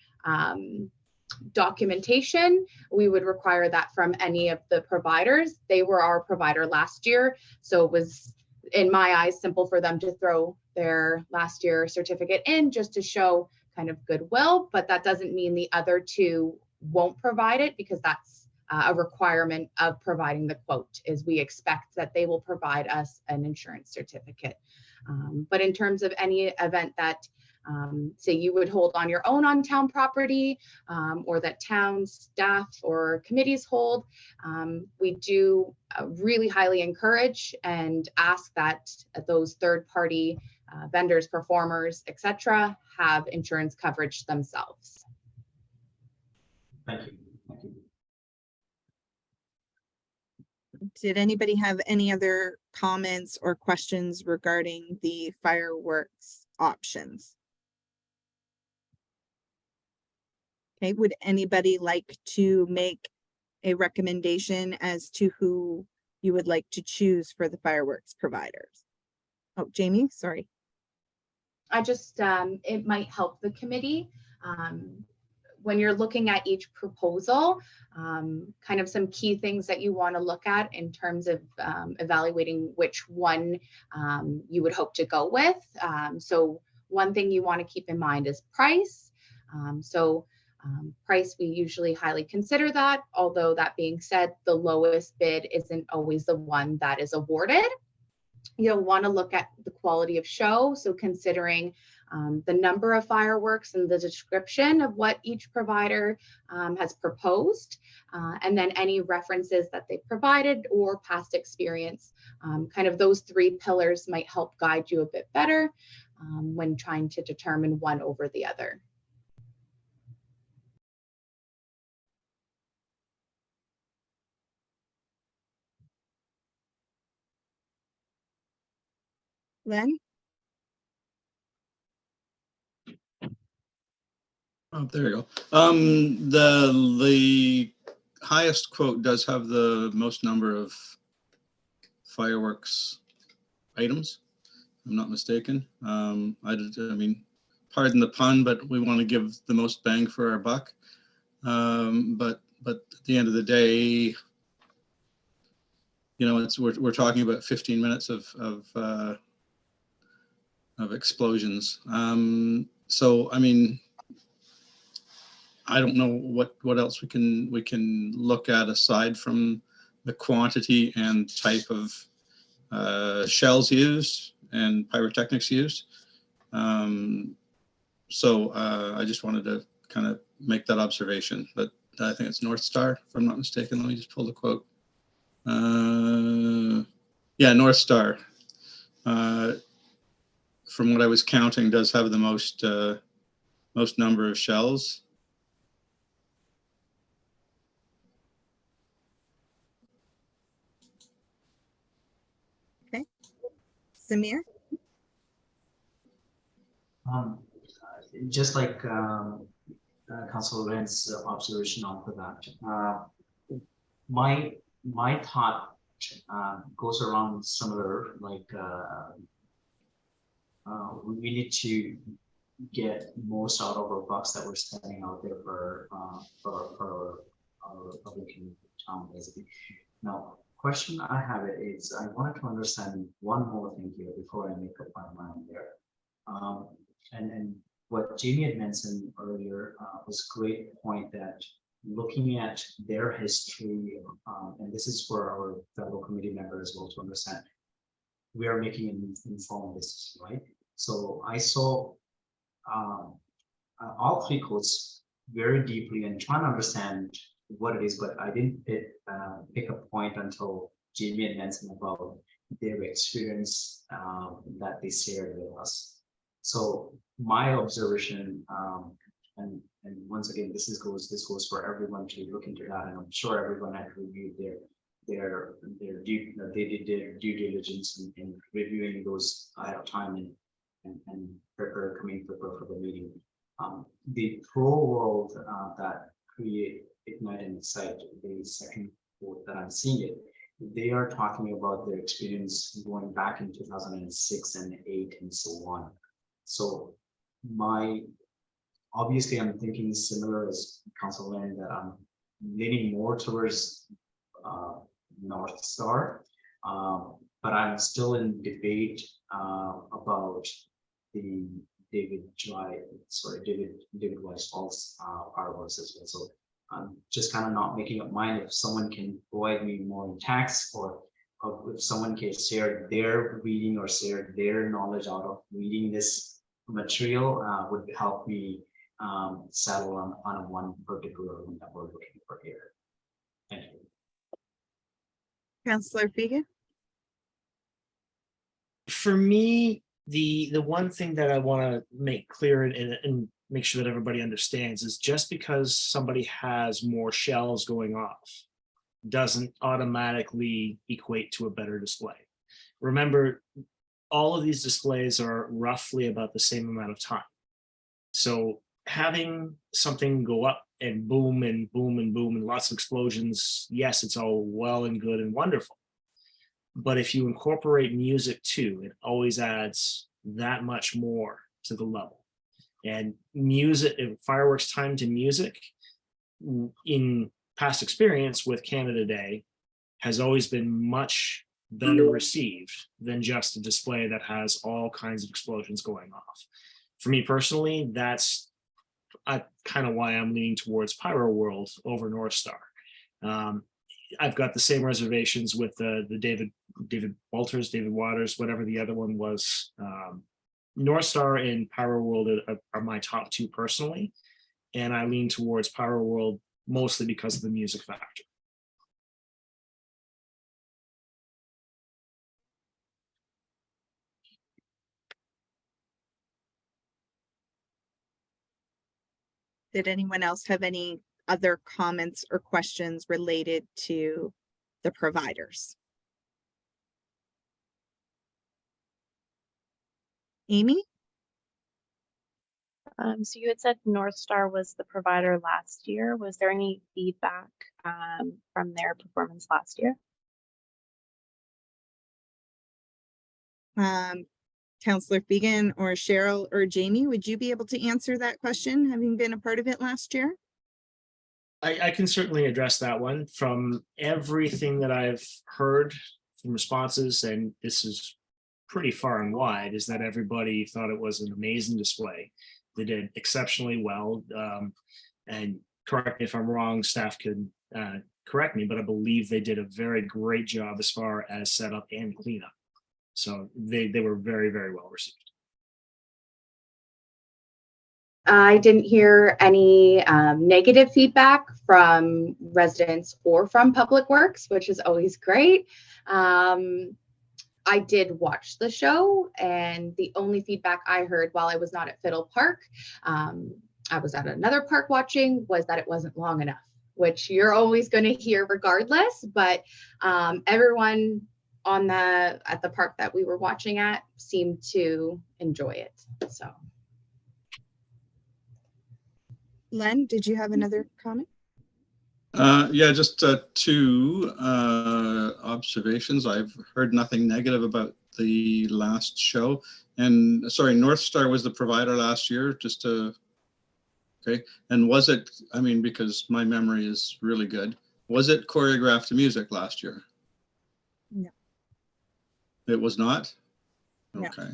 documentation, we would require that from any of the providers. They were our provider last year, so it was, in my eyes, simple for them to throw their last year certificate in just to show kind of goodwill, but that doesn't mean the other two won't provide it, because that's a requirement of providing the quote, is we expect that they will provide us an insurance certificate. But in terms of any event that say you would hold on your own on town property, or that town staff or committees hold, we do really highly encourage and ask that those third-party vendors, performers, etc., have insurance coverage themselves. Thank you. Thank you. Did anybody have any other comments or questions regarding the fireworks options? Okay, would anybody like to make a recommendation as to who you would like to choose for the fireworks providers? Oh, Jamie, sorry. I just, it might help the committee. When you're looking at each proposal, kind of some key things that you want to look at in terms of evaluating which one you would hope to go with. So one thing you want to keep in mind is price. Price, we usually highly consider that, although that being said, the lowest bid isn't always the one that is awarded. You'll want to look at the quality of show, so considering the number of fireworks and the description of what each provider has proposed, and then any references that they provided or past experience. Kind of those three pillars might help guide you a bit better when trying to determine one over the other. Len? Oh, there you go. The highest quote does have the most number of fireworks items, if I'm not mistaken. I mean, pardon the pun, but we want to give the most bang for our buck. But at the end of the day, you know, we're talking about 15 minutes of explosions. So I mean, I don't know what else we can look at aside from the quantity and type of shells used and pyrotechnics used. So I just wanted to kind of make that observation, but I think it's North Star, if I'm not mistaken. Let me just pull the quote. Yeah, North Star, from what I was counting, does have the most number of shells. Samir? Just like Councilor Wren's observation onto that, my thought goes around similar, like we need to get most out of our bucks that we're spending out there for our Republican town, basically. Now, question I have is, I wanted to understand one more thing here before I make up my mind there. And what Jamie had mentioned earlier was a great point, that looking at their history, and this is for our fellow committee members as well to understand, we are making an informed decision, right? So I saw all three quotes very deeply and trying to understand what it is, but I didn't pick a point until Jamie had mentioned about their experience that they shared with us. So my observation, and once again, this goes for everyone to look into that, and I'm sure everyone had reviewed they did their due diligence in reviewing those ahead of time and prepare for the meeting. The pro world that create Ignite and Excite, the second quote that I'm seeing it, they are talking about their experience going back in 2006 and 8 and so on. So obviously I'm thinking similar as Councilman, that I'm leaning more towards North Star, but I'm still in debate about the David Weiss Falls fireworks as well. So I'm just kind of not making up mind if someone can provide me more in tax, or if someone can share their reading or share their knowledge out of reading this material would help me settle on one particular one that we're looking for here. Thank you. Councillor Figan? For me, the one thing that I want to make clear and make sure that everybody understands is just because somebody has more shells going off doesn't automatically equate to a better display. Remember, all of these displays are roughly about the same amount of time. So having something go up and boom and boom and boom and lots of explosions, yes, it's all well and good and wonderful. But if you incorporate music too, it always adds that much more to the level. And music, fireworks timed to music, in past experience with Canada Day, has always been much better received than just a display that has all kinds of explosions going off. For me personally, that's kind of why I'm leaning towards Pyro World over North Star. I've got the same reservations with the David Waters, whatever the other one was. North Star and Pyro World are my top two personally, and I lean towards Pyro World mostly because of the music factor. Did anyone else have any other comments or questions related to the providers? Amy? So you had said North Star was the provider last year. Was there any feedback from their performance last year? Councillor Figan or Cheryl or Jamie, would you be able to answer that question, having been a part of it last year? I can certainly address that one. From everything that I've heard from responses, and this is pretty far and wide, is that everybody thought it was an amazing display. They did exceptionally well. And correct me if I'm wrong, staff could correct me, but I believe they did a very great job as far as setup and cleanup. So they were very, very well received. I didn't hear any negative feedback from residents or from Public Works, which is always great. I did watch the show, and the only feedback I heard while I was not at Fiddle Park, I was at another park watching, was that it wasn't long enough, which you're always going to hear regardless. But everyone at the park that we were watching at seemed to enjoy it. So. Len, did you have another comment? Yeah, just two observations. I've heard nothing negative about the last show. And sorry, North Star was the provider last year, just to, okay. And was it, I mean, because my memory is really good, was it choreographed to music last year? No. It was not? No. Okay.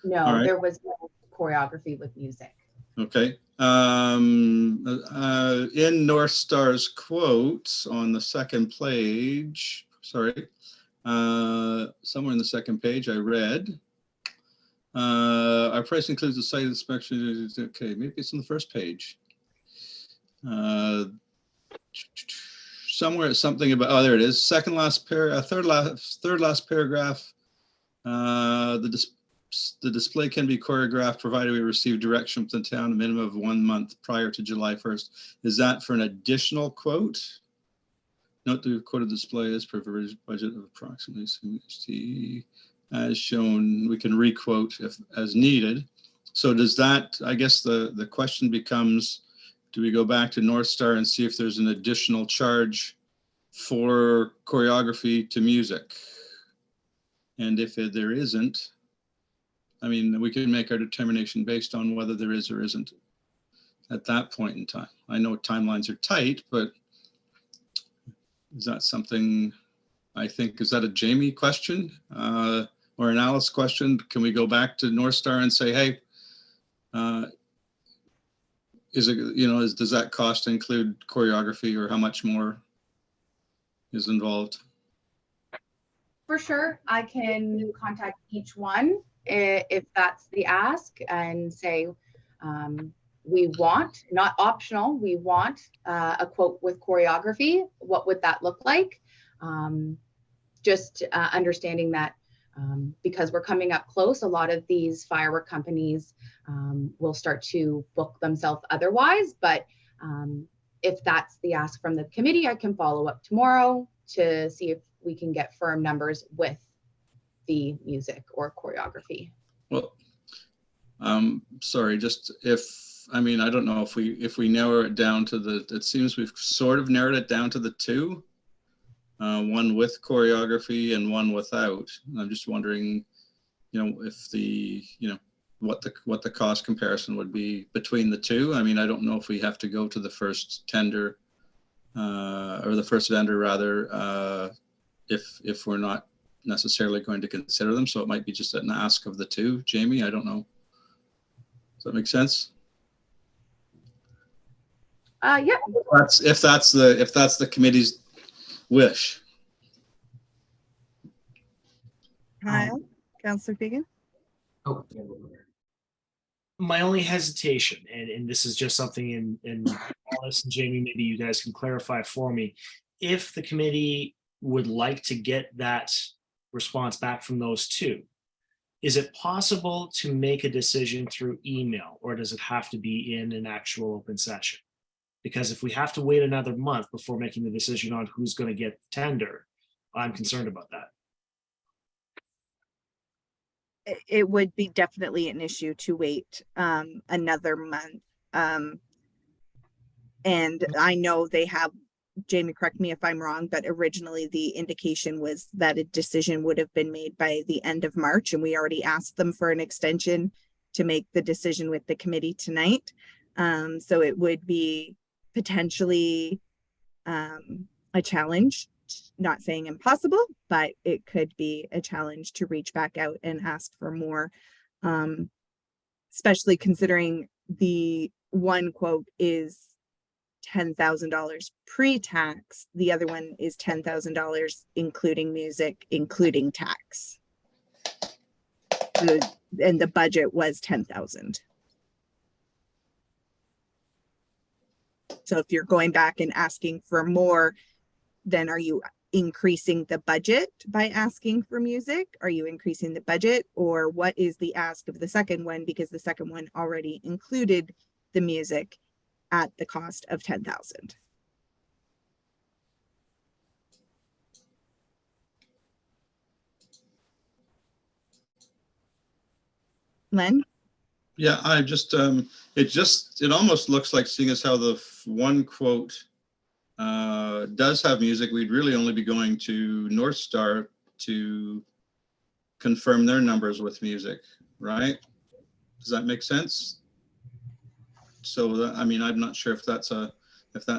No, All right. There was no choreography with music. Okay. In North Star's quote on the second page, sorry, somewhere in the second page, I read, our price includes the site inspection. Okay, maybe it's on the first page. Somewhere something about, oh, there it is. Third last paragraph. The display can be choreographed provided we receive direction from the town a minimum of 1 month prior to July 1st. Is that for an additional quote? Note the quoted display is per budget of approximately 60 as shown. We can requote if as needed. So does that, I guess the question becomes, do we go back to North Star and see if there's an additional charge for choreography to music? And if there isn't, I mean, we can make our determination based on whether there is or isn't at that point in time. I know timelines are tight, but is that something, I think, is that a Jamie question or an Alice question? Can we go back to North Star and say, hey, is it, you know, does that cost include choreography, or how much more is involved? For sure, I can contact each one if that's the ask and say, we want, not optional, we want a quote with choreography. What would that look like? Just understanding that because we're coming up close, a lot of these firework companies will start to book themselves otherwise. But if that's the ask from the committee, I can follow up tomorrow to see if we can get firm numbers with the music or choreography. Well, sorry, just I mean, I don't know if we narrow it down to it seems we've sort of narrowed it down to the two, one with choreography and one without. I'm just wondering, you know, if what the cost comparison would be between the two. I mean, I don't know if we have to go to the first tender or the first vendor rather, if we're not necessarily going to consider them. So it might be just an ask of the two. Jamie, I don't know. Does that make sense? Yep. If that's the committee's wish. Kyle, Councillor Fagan? Oh, My only hesitation, and this is just something in Alice and Jamie, maybe you guys can clarify for me. If the committee would like to get that response back from those two, is it possible to make a decision through email, or does it have to be in an actual open session? Because if we have to wait another month before making the decision on who's going to get the tender, I'm concerned about that. It would be definitely an issue to wait another month. And I know they have, Jamie, correct me if I'm wrong, but originally the indication was that a decision would have been made by the end of March, and we already asked them for an extension to make the decision with the committee tonight. So it would be potentially a challenge, not saying impossible, but it could be a challenge to reach back out and ask for more, especially considering the one quote is $10,000 pre-tax. The other one is $10,000 including music, including tax. And the budget was 10,000. So if you're going back and asking for more, then are you increasing the budget by asking for music? Are you increasing the budget, or what is the ask of the second one? Because the second one already included the music at the cost of 10,000. Len? Yeah, I just, it almost looks like, seeing as how the one quote does have music, we'd really only be going to North Star to confirm their numbers with music, right? Does that make sense? So, I mean, I'm not sure if that's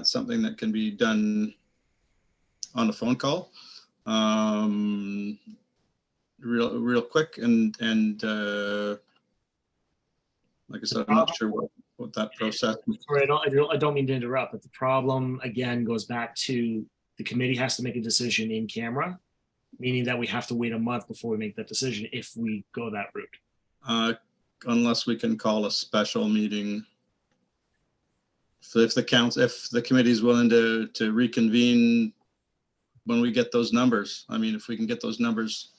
something that can be done on a phone call, real quick, and like I said, I'm not sure what that process is. Sorry, I don't mean to interrupt, but the problem again goes back to the committee has to make a decision in camera, meaning that we have to wait a month before we make that decision if we go that route. Unless we can call a special meeting. So if the committee is willing to reconvene when we get those numbers, I mean, if we can get those numbers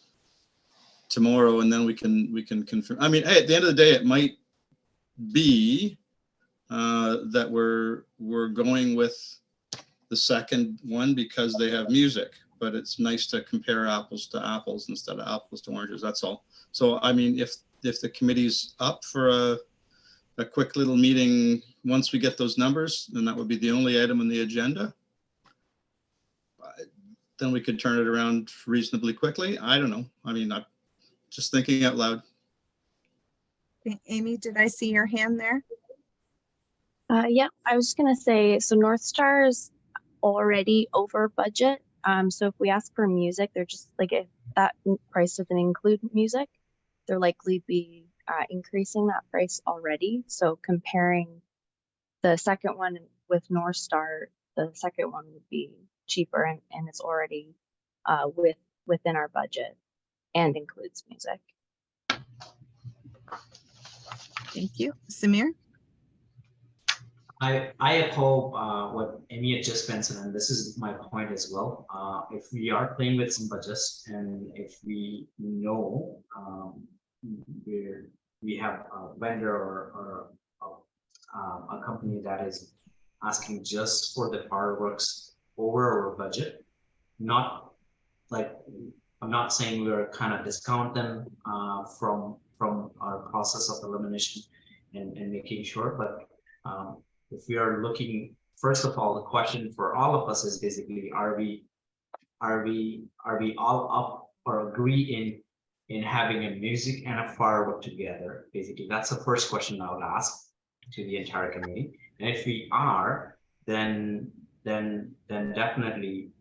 tomorrow, and then we can confirm. I mean, hey, at the end of the day, it might be that we're going with the second one because they have music, but it's nice to compare apples to apples instead of apples to oranges. That's all. So, I mean, if the committee's up for a quick little meeting once we get those numbers, then that would be the only item on the agenda. Then we could turn it around reasonably quickly. I don't know. I mean, I'm just thinking out loud. Okay, Amy, did I see your hand there? Yeah, I was just gonna say, so North Star is already over budget. So if we ask for music, they're just like, if that price doesn't include music, they're likely be increasing that price already. So comparing the second one with North Star, the second one would be cheaper and it's already within our budget and includes music. Thank you. Samir? I echo what Amy had just mentioned, and this is my point as well. If we are playing with some budgets, and if we know we have a vendor or a company that is asking just for the fireworks over our budget, not like, I'm not saying we're kind of discount them from our process of elimination and making sure, but if we are looking, first of all, the question for all of us is basically, are we all up or agree in having a music and a firework together? Basically, that's the first question I would ask to the entire committee. And if we are, then definitely,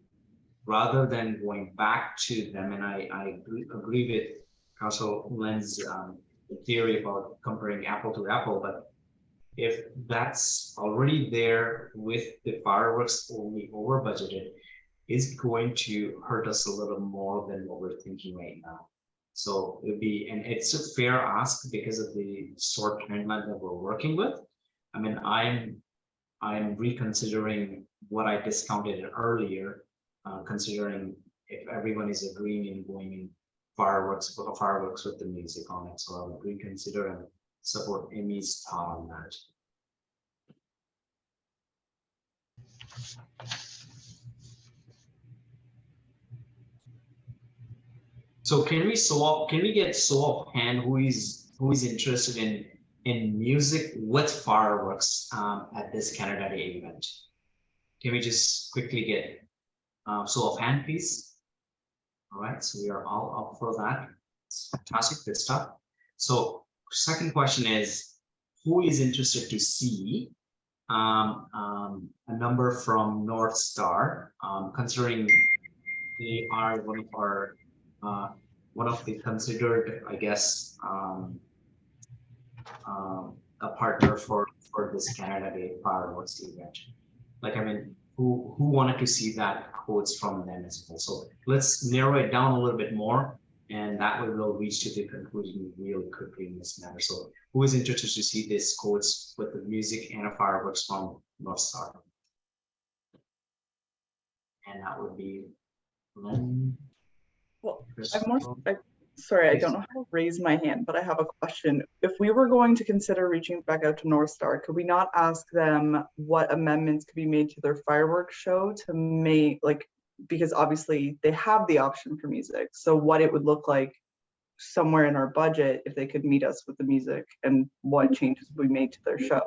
rather than going back to them, and I agree with Councilor Lynn's theory about comparing apple to apple, but if that's already there with the fireworks only over budgeted, is going to hurt us a little more than what we're thinking right now. So it would be, and it's a fair ask because of the short timeline that we're working with. I mean, I'm reconsidering what I discounted earlier, considering if everyone is agreeing in going in fireworks with the music on it. So I would reconsider and support Amy's thought on that. So can we get show of hand who is interested in music with fireworks at this Canada Day event? Can we just quickly get show of hand, please? All right, so we are all up for that. It's fantastic, good stuff. So second question is, who is interested to see a number from North Star, considering they are one of the considered, I guess, a partner for this Canada Day fireworks event. Like, I mean, who wanted to see that quotes from them as well? So let's narrow it down a little bit more, and that way we'll reach to the conclusion really quickly in this matter. So who is interested to see this quotes with the music and a fireworks from North Star? And that would be Lynn. Well, Crystal. sorry, I don't know how to raise my hand, but I have a question. If we were going to consider reaching back out to North Star, could we not ask them what amendments could be made to their fireworks show to make, like, because obviously they have the option for music. So what it would look like somewhere in our budget if they could meet us with the music, and what changes we made to their show.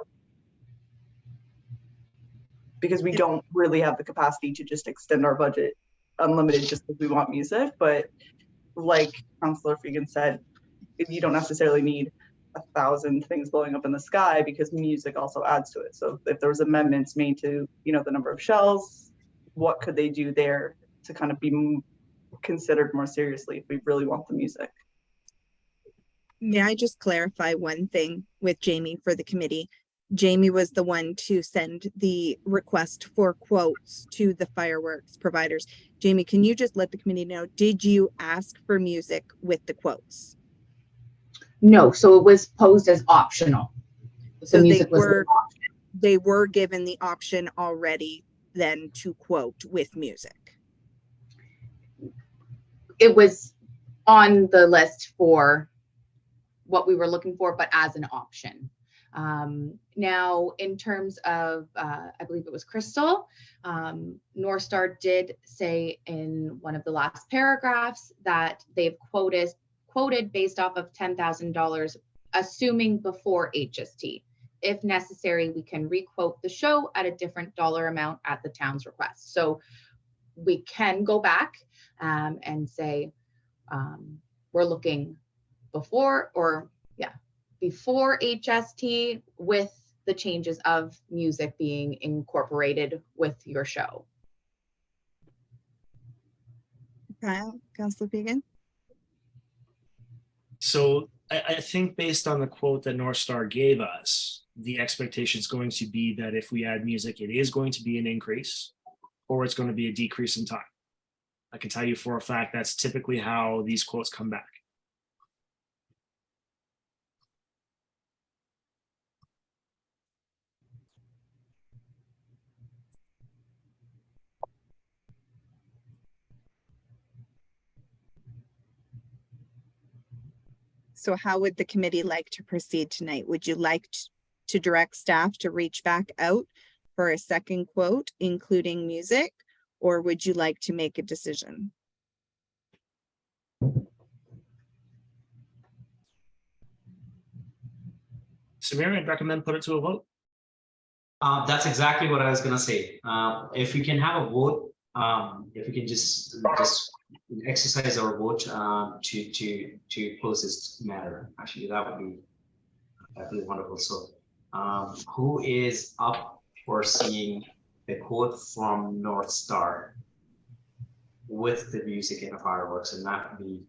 Because we don't really have the capacity to just extend our budget unlimited just because we want music, but like Councillor Fegan said, you don't necessarily need 1,000 things blowing up in the sky, because music also adds to it. So if there was amendments made to, you know, the number of shells, what could they do there to kind of be considered more seriously if we really want the music? May I just clarify one thing with Jamie for the committee? Jamie was the one to send the request for quotes to the fireworks providers. Jamie, can you just let the committee know, did you ask for music with the quotes? No, so it was posed as optional. So The they music was were, they were given the option already then to quote with music. It was on the list for what we were looking for, but as an option. Now, in terms of, I believe it was Crystal, North Star did say in one of the last paragraphs that they've quoted based off of $10,000, assuming before HST. If necessary, we can requote the show at a different dollar amount at the town's request. So we can go back and say, we're looking before HST with the changes of music being incorporated with your show. Councillor Fegan? So I think based on the quote that North Star gave us, the expectation is going to be that if we add music, it is going to be an increase or it's going to be a decrease in time. I can tell you for a fact that's typically how these quotes come back. So how would the committee like to proceed tonight? Would you like to direct staff to reach back out for a second quote, including music, or would you like to make a decision? Samir, I'd recommend put it to a vote. That's exactly what I was gonna say. If we can have a vote, if we can just exercise our vote to close this matter. Actually, that would be wonderful. So, who is up for seeing the quote from North Star with the music and the fireworks? And that would be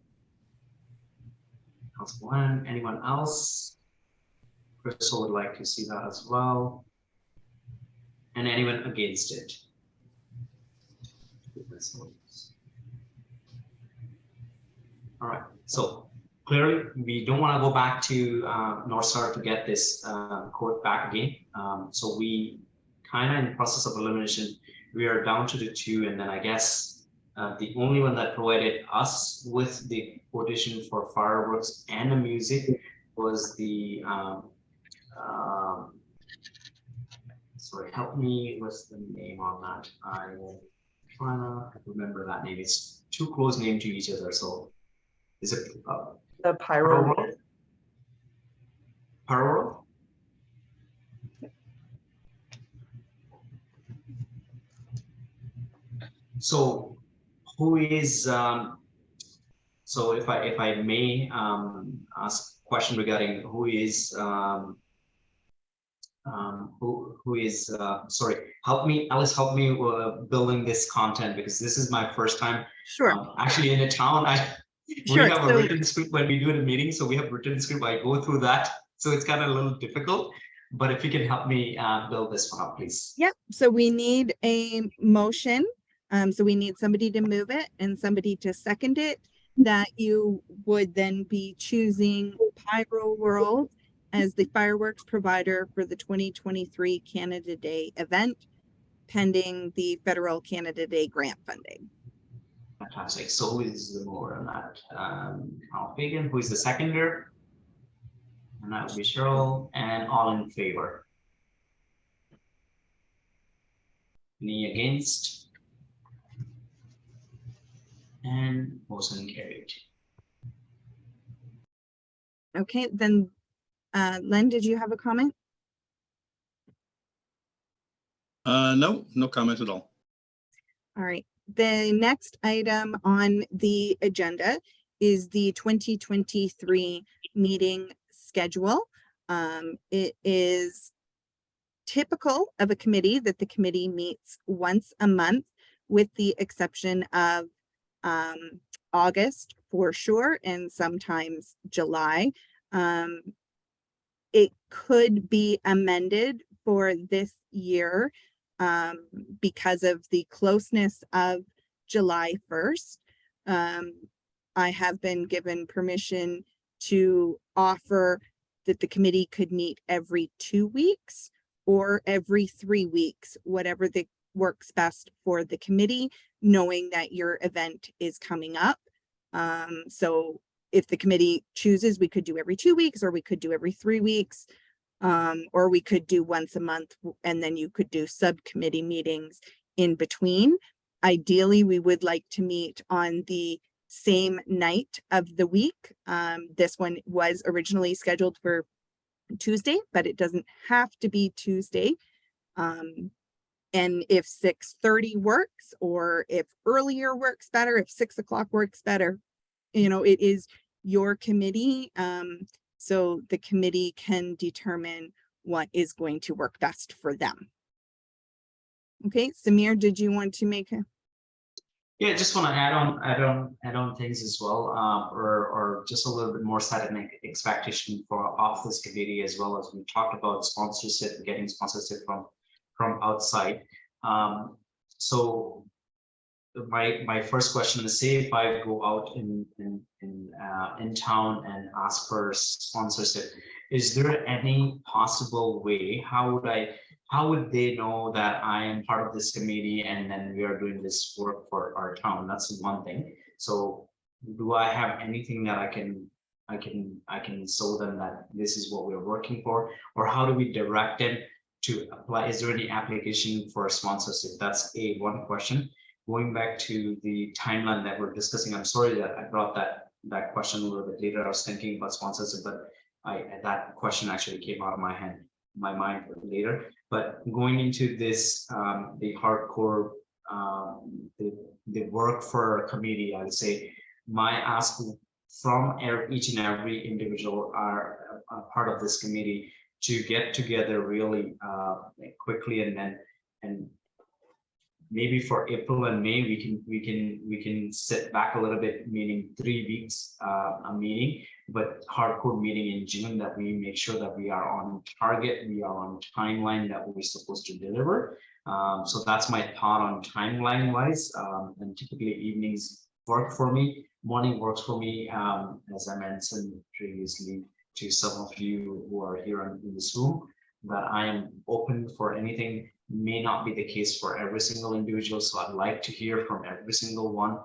Council One. Anyone else? Crystal would like to see that as well. And anyone against it? All right, so clearly we don't want to go back to North Star to get this quote back again. So we kind of in the process of elimination, we are down to the two, and then I guess the only one that provided us with the quotation for fireworks and the music was the sorry, help me with the name on that. I will try to remember that name. It's too close name to each other. So is it The pyro. Pyro? So who is so if I may ask a question regarding who is sorry, help me, Alice, help me building this content, because this is my first time Sure. actually in a town. Sure, We have a so- written script when we do the meeting, so we have written script. I go through that, so it's kind of a little difficult. But if you can help me build this one up, please. Yep, so we need a motion. So we need somebody to move it and somebody to second it, that you would then be choosing Pyro World as the fireworks provider for the 2023 Canada Day event, pending the federal Canada Day grant funding. Fantastic. So who is the mover on that? Al Fagan, who is the seconder? And that would be Cheryl, and all in favor. Any against? And motion carried. Okay, then Len, did you have a comment? No, no comment at all. All right, the next item on the agenda is the 2023 meeting schedule. It is typical of a committee that the committee meets once a month, with the exception of August for sure, and sometimes July. It could be amended for this year because of the closeness of July 1st. I have been given permission to offer that the committee could meet every 2 weeks, or every 3 weeks, whatever the works best for the committee, knowing that your event is coming up. So if the committee chooses, we could do every 2 weeks, or we could do every 3 weeks, or we could do once a month, and then you could do subcommittee meetings in between. Ideally, we would like to meet on the same night of the week. This one was originally scheduled for Tuesday, but it doesn't have to be Tuesday. And if 6:30 works, or if earlier works better, if 6 o'clock works better, it is your committee. So the committee can determine what is going to work best for them. Okay, Samir, did you want to make a? Yeah, just want to add on things as well, or just a little bit more set an expectation for off this committee, as well as we talked about sponsorship, getting sponsorship from outside. So my first question is, say if I go out in town and ask for sponsorship, is there any possible way, how would they know that I am part of this committee and then we are doing this work for our town? That's one thing. So do I have anything that I can show them that this is what we're working for, or how do we direct them to apply? Is there any application for sponsorship? That's one question. Going back to the timeline that we're discussing, I'm sorry that I brought that question a little bit later. I was thinking about sponsorship, but that question actually came out of my mind later. But going into this, the hardcore, the work for a committee, I would say my ask from each and every individual are part of this committee to get together really quickly, and maybe for April and May we can sit back a little bit, meaning 3 weeks a meeting, but hardcore meeting in June, that we make sure that we are on target, we are on timeline that we're supposed to deliver. So that's my thought on timeline wise. And typically evenings work for me, morning works for me, as I mentioned previously to some of you who are here in this room, that I am open for anything. May not be the case for every single individual, so I'd like to hear from every single one.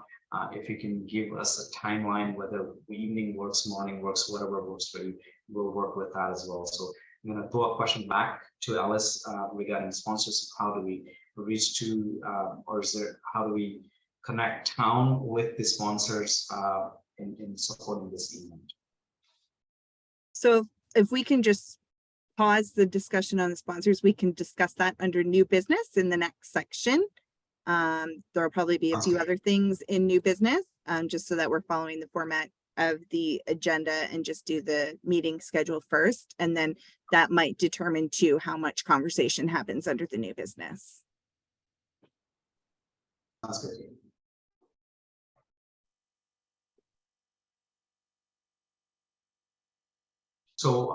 If you can give us a timeline, whether evening works, morning works, whatever works for you, we'll work with that as well. So I'm going to throw a question back to Alice regarding sponsorship. How do we reach to, how do we connect town with the sponsors in supporting this event? So if we can just pause the discussion on the sponsors, we can discuss that under new business in the next section. There'll probably be a few other things in new business, just so that we're following the format of the agenda, and just do the meeting schedule first. And then that might determine too how much conversation happens under the new business. Sounds good. So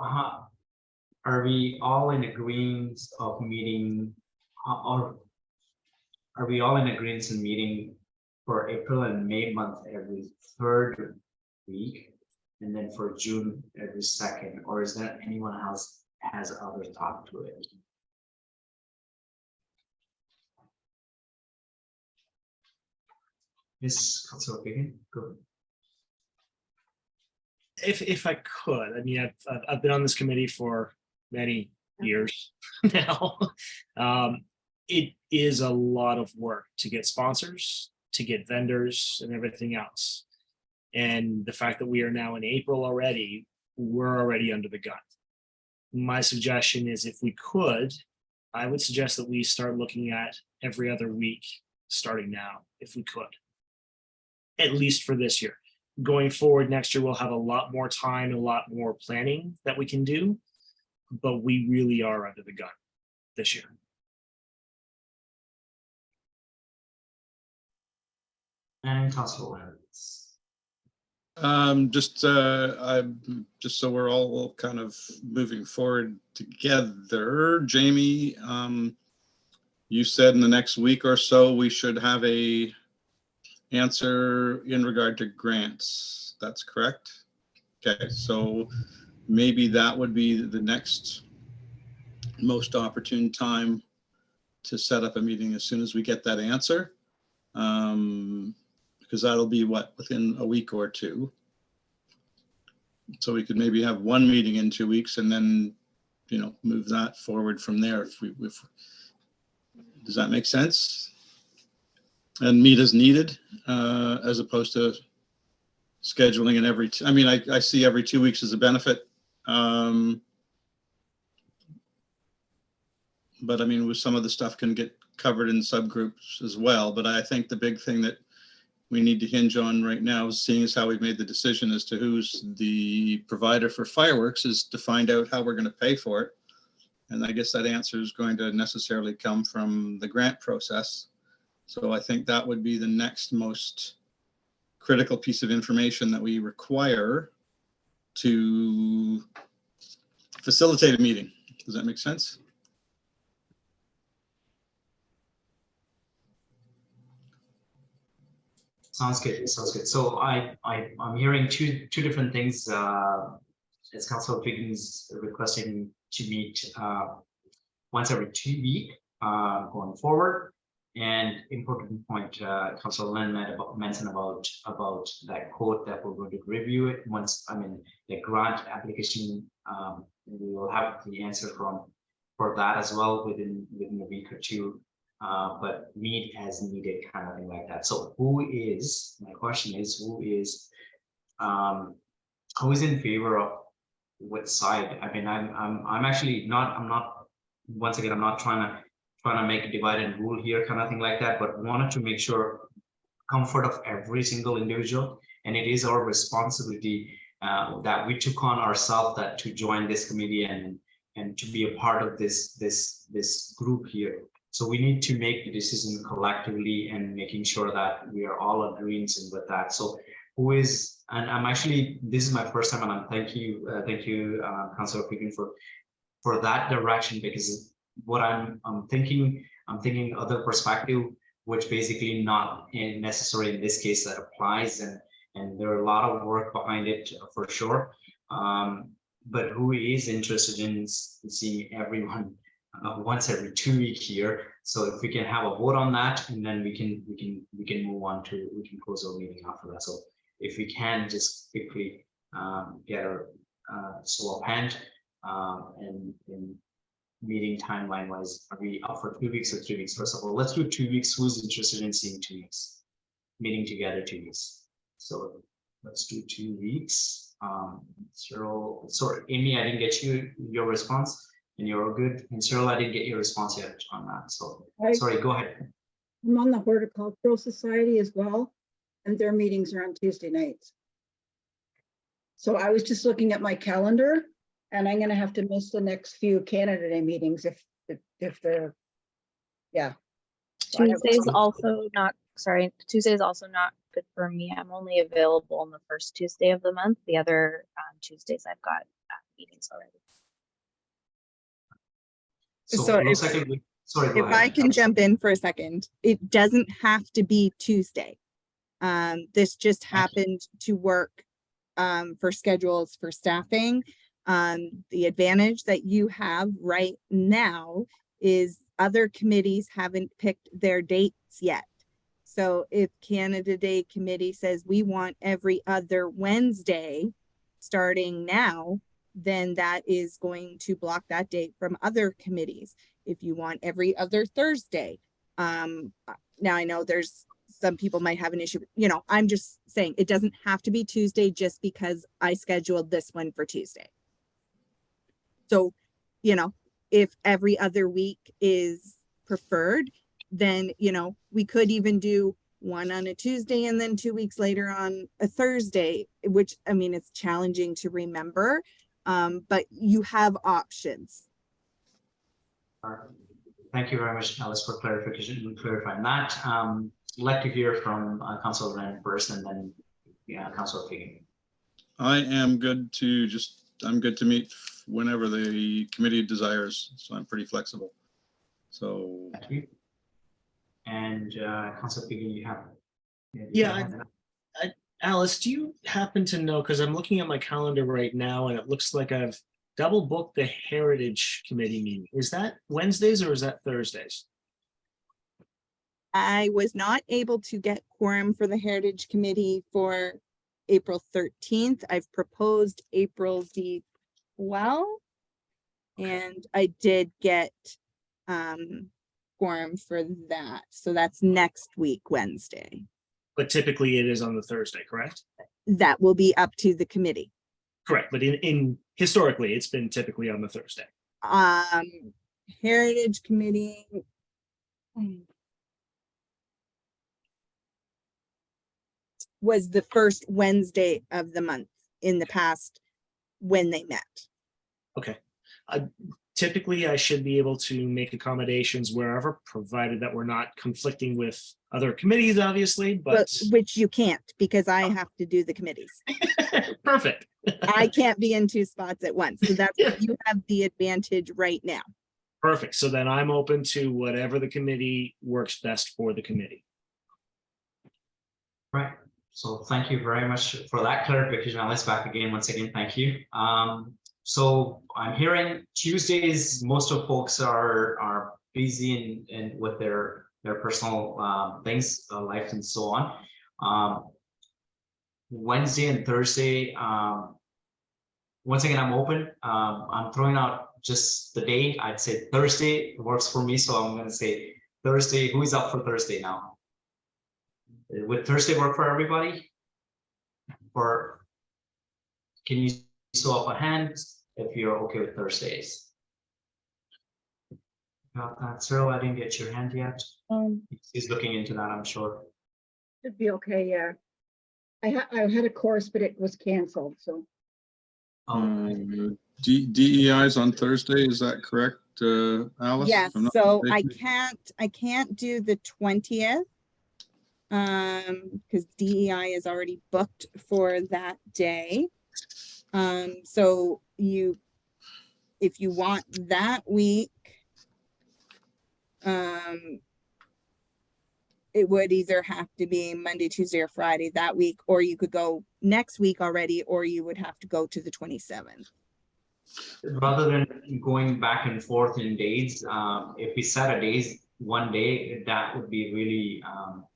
are we all in agreement of meeting, or are we all in agreement in meeting for April and May month every 3rd week, and then for June every 2nd? Or is there anyone else has other thought to it? Yes, Councilor Fagan, go. If I could, I mean, I've been on this committee for many years now. It is a lot of work to get sponsors, to get vendors, and everything else. And the fact that we are now in April already, we're already under the gun. My suggestion is, if we could, I would suggest that we start looking at every other week starting now, if we could, at least for this year. Going forward next year, we'll have a lot more time, a lot more planning that we can do, but we really are under the gun this year. And Councilor Just so we're all kind of moving forward together, Jamie, you said in the next week or so we should have a answer in regard to grants. That's correct? Okay, so maybe that would be the next most opportune time to set up a meeting as soon as we get that answer. Because that'll be within a week or two. So we could maybe have one meeting in 2 weeks and then, move that forward from there. Does that make sense? And meet as needed, as opposed to scheduling it I see every 2 weeks as a benefit. But with some of the stuff can get covered in subgroups as well. But I think the big thing that we need to hinge on right now, seeing as how we've made the decision as to who's the provider for fireworks, is to find out how we're going to pay for it. And I guess that answer is going to necessarily come from the grant process. So I think that would be the next most critical piece of information that we require to facilitate a meeting. Does that make sense? Sounds good. Sounds good. So I'm hearing two different things. As Councilor Figgins requesting to meet once every 2 weeks going forward. And important point, Councilor Lynn mentioned about that code that we're going to review it once. The grant application, we will have the answer for that as well within a week or two. But meet as needed, kind of thing like that. So my question is, who is in favor of what side? I'm actually not, once again, I'm not trying to make a divide and rule here, kind of thing like that, but wanted to make sure comfort of every single individual. And it is our responsibility that we took on ourselves that to join this committee and to be a part of this group here. So we need to make the decision collectively and making sure that we are all agreeing with that. So who is, and I'm actually, this is my first time, and I'm thank you, Councilor Pickens for that direction, because what I'm thinking other perspective, which basically not necessary in this case that applies, and there are a lot of work behind it for sure. But who is interested in seeing everyone once every 2 weeks here? So if we can have a vote on that, and then we can move on to, we can close our meeting after that. So if we can just quickly get a show of hand and meeting timeline wise, are we up for 2 weeks or 3 weeks? First of all, let's do 2 weeks. Who's interested in seeing 2 weeks? Meeting together 2 weeks. So let's do 2 weeks. Cyril, sorry, Amy, I didn't get your response. And you're all good. And Cyril, I didn't get your response yet on that. So sorry, go ahead. I'm on the Horticultural Society as well, and their meetings are on Tuesday nights. So I was just looking at my calendar, and I'm gonna have to miss the next few Canada Day meetings if they're, yeah. Tuesday's also not good for me. I'm only available on the first Tuesday of the month. The other Tuesdays I've got meetings already. So it looks like sorry, go If ahead. I can jump in for a second, it doesn't have to be Tuesday. This just happened to work for schedules for staffing. The advantage that you have right now is other committees haven't picked their dates yet. So if Canada Day committee says we want every other Wednesday starting now, then that is going to block that date from other committees. If you want every other Thursday, now I know there's some people might have an issue, I'm just saying it doesn't have to be Tuesday just because I scheduled this one for Tuesday. So, if every other week is preferred, then, we could even do one on a Tuesday and then 2 weeks later on a Thursday, which, it's challenging to remember. But you have options. Thank you very much, Alice, for clarification and clarifying that. I'd like to hear from Councilor Wren first, and then Councilor Figgin. I'm good to meet whenever the committee desires, so I'm pretty flexible. So. Thank you. And Councilor Figgin, you have. Alice, do you happen to know, because I'm looking at my calendar right now and it looks like I've double booked the Heritage Committee meeting. Is that Wednesdays or is that Thursdays? I was not able to get quorum for the Heritage Committee for April 13th. I've proposed April the 12th. And I did get quorum for that. So that's next week, Wednesday. But typically it is on the Thursday, correct? That will be up to the committee. Correct, but in historically, it's been typically on the Thursday. Heritage Committee. Was the first Wednesday of the month in the past when they met. Okay. Typically, I should be able to make accommodations wherever, provided that we're not conflicting with other committees, obviously, but Which you can't because I have to do the committees. perfect. I can't be in two spots at once. So that's where you have the advantage right now. Perfect. So then I'm open to whatever the committee works best for the committee. Right. So thank you very much for that clarification. Alice, back again, once again, thank you. So I'm hearing Tuesdays, most of folks are busy and with their personal things, life and so on. Wednesday and Thursday, once again, I'm open. I'm throwing out just the day. I'd say Thursday works for me. So I'm going to say Thursday. Who is up for Thursday now? Would Thursday work for everybody? Or can you show up a hand if you're okay with Thursdays? Got that, Cyril? I didn't get your hand yet. He's looking into that, I'm sure. Should be okay, yeah. I had a course, but it was canceled, so. DEI is on Thursday, is that correct, Alice? Yes, If I'm not so mistaken? I can't do the 20th. Because DEI is already booked for that day. So if you want that week, it would either have to be Monday, Tuesday, or Friday that week, or you could go next week already, or you would have to go to the 27th. Rather than going back and forth in days, if we set a days, one day, that would be really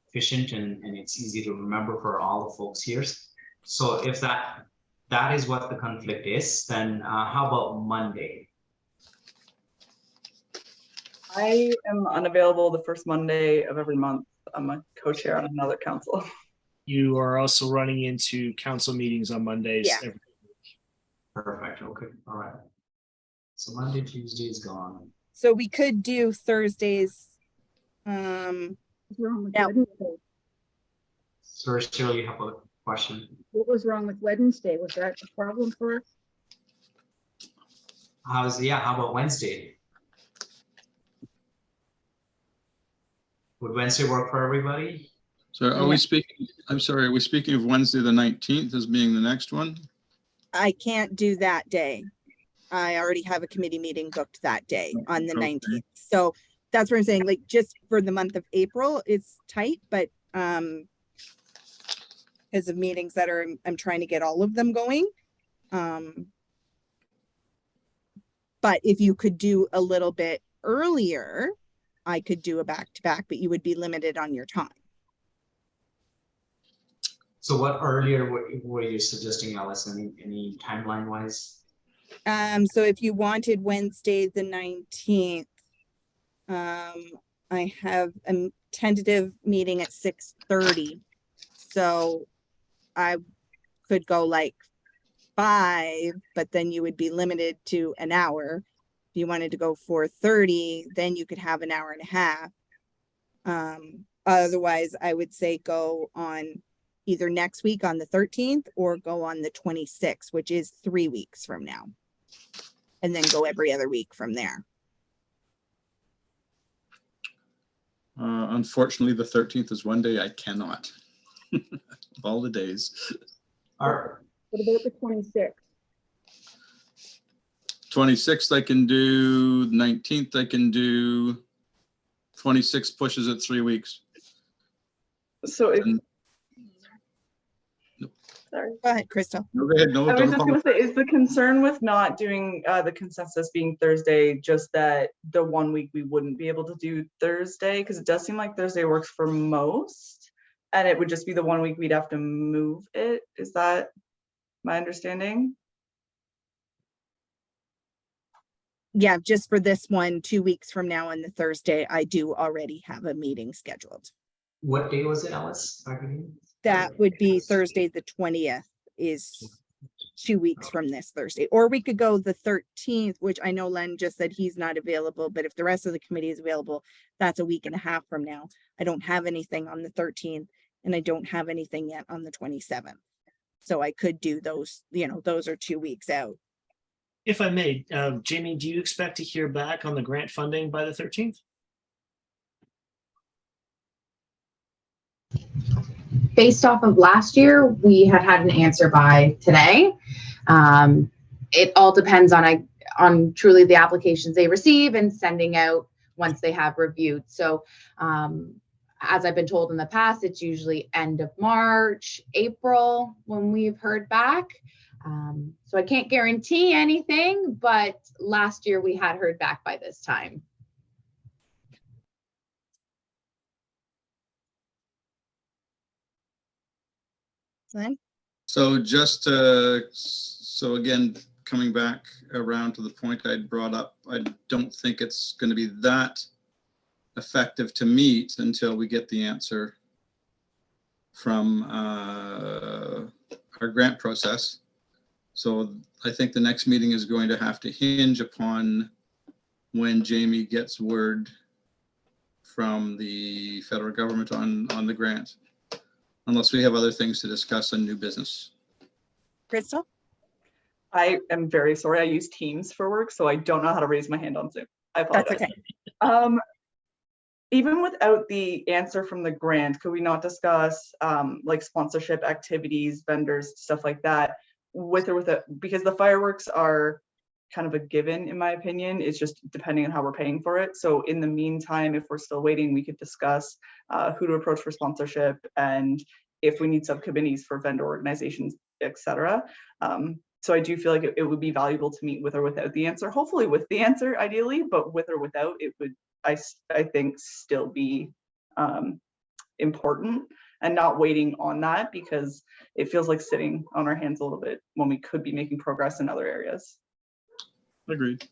efficient and it's easy to remember for all the folks here. So if that is what the conflict is, then how about Monday? I am unavailable the first Monday of every month. I'm a co-chair on another council. You are also running into council meetings on Mondays. Yeah. every- Perfect. Okay. All right. So Monday, Tuesday is gone. So we could do Thursdays. What's wrong with Yeah. Wednesday? Sir, still you have a question? What was wrong with Wednesday? Was that a problem for us? How about Wednesday? Would Wednesday work for everybody? So are we speaking, I'm sorry, are we speaking of Wednesday, the 19th as being the next one? I can't do that day. I already have a committee meeting booked that day on the Okay. 19th. So that's what I'm saying, like, just for the month of April, it's tight, but because of meetings that I'm trying to get all of them going. But if you could do a little bit earlier, I could do a back-to-back, but you would be limited on your time. So what earlier were you suggesting, Alice? Any timeline wise? So if you wanted Wednesday, the 19th, I have a tentative meeting at 6:30. So I could go like 5, but then you would be limited to an hour. If you wanted to go 4:30, then you could have an hour and a half. Otherwise, I would say go on either next week on the 13th or go on the 26th, which is 3 weeks from now. And then go every other week from there. Unfortunately, the 13th is one day I cannot. Of all the days. Or What about the 26th? 26th I can do, 19th I can do, 26th pushes it 3 weeks. So if, And- Sorry. Go ahead, Crystal. Go ahead, no, I was don't just gonna apologize. say, is the concern with not doing the consensus being Thursday just that the 1 week we wouldn't be able to do Thursday? Because it does seem like Thursday works for most, and it would just be the 1 week we'd have to move it. Is that my understanding? Yeah, just for this one, 2 weeks from now on the Thursday, I do already have a meeting scheduled. What day was it, Alice? Back again? That would be Thursday, the 20th is 2 weeks from this Thursday. Or we could go the 13th, which I know Len just said he's not available, but if the rest of the committee is available, that's a week and a half from now. I don't have anything on the 13th and I don't have anything yet on the 27th. So I could do those, those are 2 weeks out. If I may, Jamie, do you expect to hear back on the grant funding by the 13th? Based off of last year, we had an answer by today. It all depends on truly the applications they receive and sending out once they have reviewed. So as I've been told in the past, it's usually end of March, April when we've heard back. So I can't guarantee anything, but last year we had heard back by this time. Len? So so again, coming back around to the point I'd brought up, I don't think it's going to be that effective to meet until we get the answer from our grant process. So I think the next meeting is going to have to hinge upon when Jamie gets word from the federal government on the grant, unless we have other things to discuss on new business. Crystal? I am very sorry. I use Teams for work, so I don't know how to raise my hand on Zoom. I apologize. That's okay. Even without the answer from the grant, could we not discuss like sponsorship activities, vendors, stuff like that, with or without? Because the fireworks are kind of a given, in my opinion. It's just depending on how we're paying for it. So in the meantime, if we're still waiting, we could discuss who to approach for sponsorship and if we need subcommittees for vendor organizations, etc. So I do feel like it would be valuable to meet with or without the answer. Hopefully with the answer, ideally, but with or without, it would, I think, still be important, and not waiting on that, because it feels like sitting on our hands a little bit when we could be making progress in other areas. Agreed.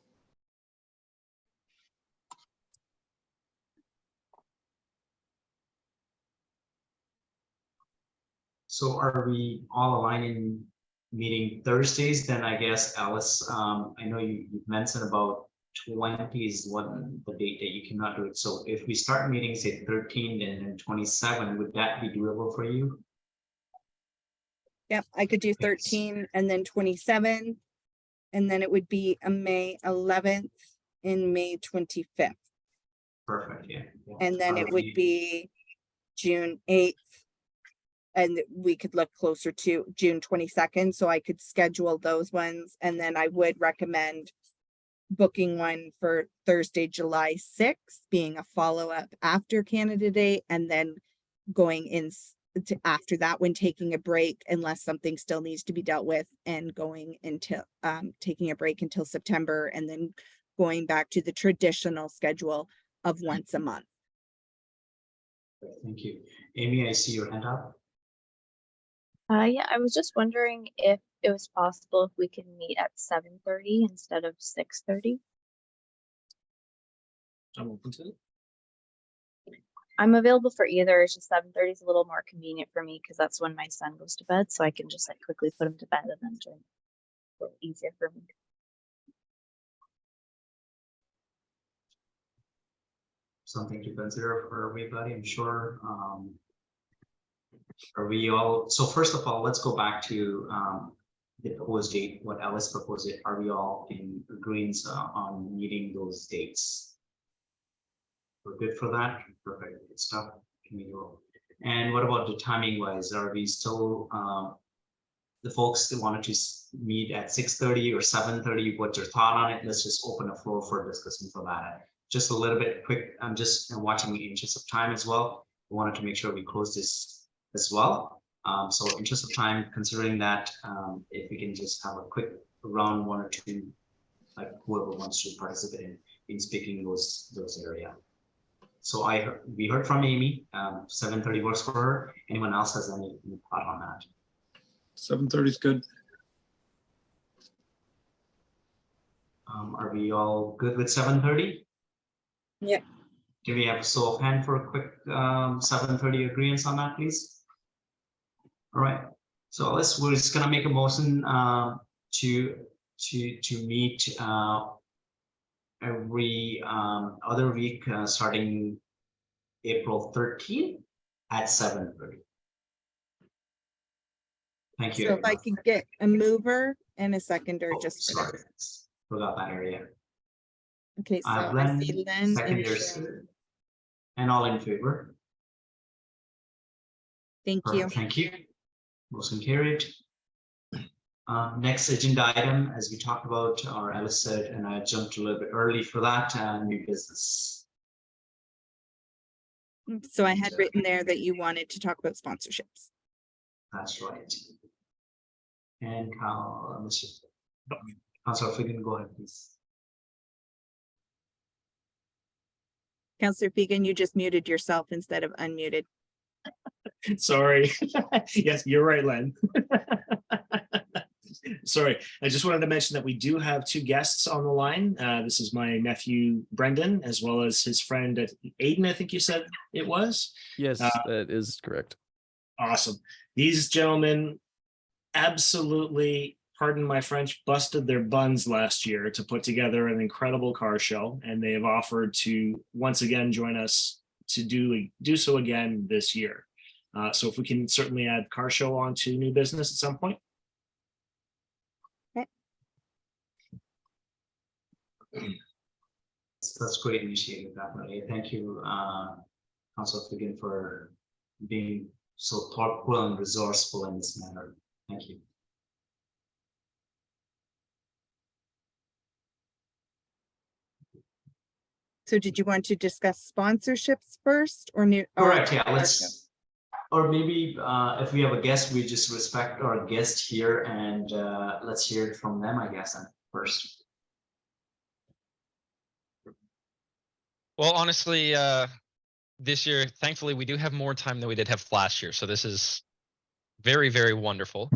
So are we all aligned in meeting Thursdays? Then I guess, Alice, I know you mentioned about 20 is the date that you cannot do it. So if we start meeting, say 13 and then 27, would that be doable for you? Yep, I could do 13 and then 27. And then it would be a May 11th and May 25th. Perfect, yeah. And then it would be June 8th. And we could look closer to June 22nd, so I could schedule those ones. And then I would recommend booking one for Thursday, July 6th, being a follow-up after Canada Day, and then going in to after that one, taking a break unless something still needs to be dealt with, and going until taking a break until September, and then going back to the traditional schedule of once a month. Thank you. Amy, I see your hand up. Yeah, I was just wondering if it was possible if we could meet at 7:30 instead of 6:30. I'm open to it. I'm available for either. It's just 7:30 is a little more convenient for me because that's when my son goes to bed, so I can just like quickly put him to bed and then join. A little easier for me. Something to consider for everybody, I'm sure. Are we all, so first of all, let's go back to the proposed date, what Alice proposed it. Are we all in agreement on meeting those dates? We're good for that? Perfect, good stuff. Can we go? And what about the timing wise? Are we still, the folks that wanted to meet at 6:30 or 7:30, what's your thought on it? Let's just open the floor for discussion for that. Just a little bit quick, I'm just watching the interest of time as well. We wanted to make sure we close this as well. So interest of time, considering that, if we can just have a quick round, one or two, like whoever wants to participate in speaking those area. So we heard from Amy, 7:30 works for her. Anyone else has any thought on that? 7:30 is good. Are we all good with 7:30? Yeah. Do we have a show of hand for a quick 7:30 agreement on that, please? All right. So we're just gonna make a motion to meet every other week starting April 13th at 7:30. Thank you. So if I could get a mover and a seconder just for that. Forgot that area. Okay, so I Len, see Len and seconders, Sharon. and all in favor. Thank you. Perfect, thank you. Motion carried. Next agenda item, as we talked about, or Alice said, and I jumped a little bit early for that, new business. So I had written there that you wanted to talk about sponsorships. That's right. And Councilor Figan, go ahead, please. Counselor Fegan, you just muted yourself instead of unmuted. Sorry. Yes, you're right, Len. Sorry, I just wanted to mention that we do have two guests on the line. This is my nephew, Brendan, as well as his friend Aiden, I think you said it was. Yes, that is correct. Awesome. These gentlemen absolutely, pardon my French, busted their buns last year to put together an incredible car show, and they have offered to once again join us to do so again this year. So if we can certainly add car show onto new business at some point. That's great initiative, definitely. Thank you, Councilor Figan, for being so thoughtful and resourceful in this manner. Thank you. So did you want to discuss sponsorships first or new? Correct, yeah, let's, or maybe if we have a guest, we just respect our guest here and let's hear it from them, I guess, first. Well, honestly, this year, thankfully, we do have more time than we did have last year. So this is very, very wonderful.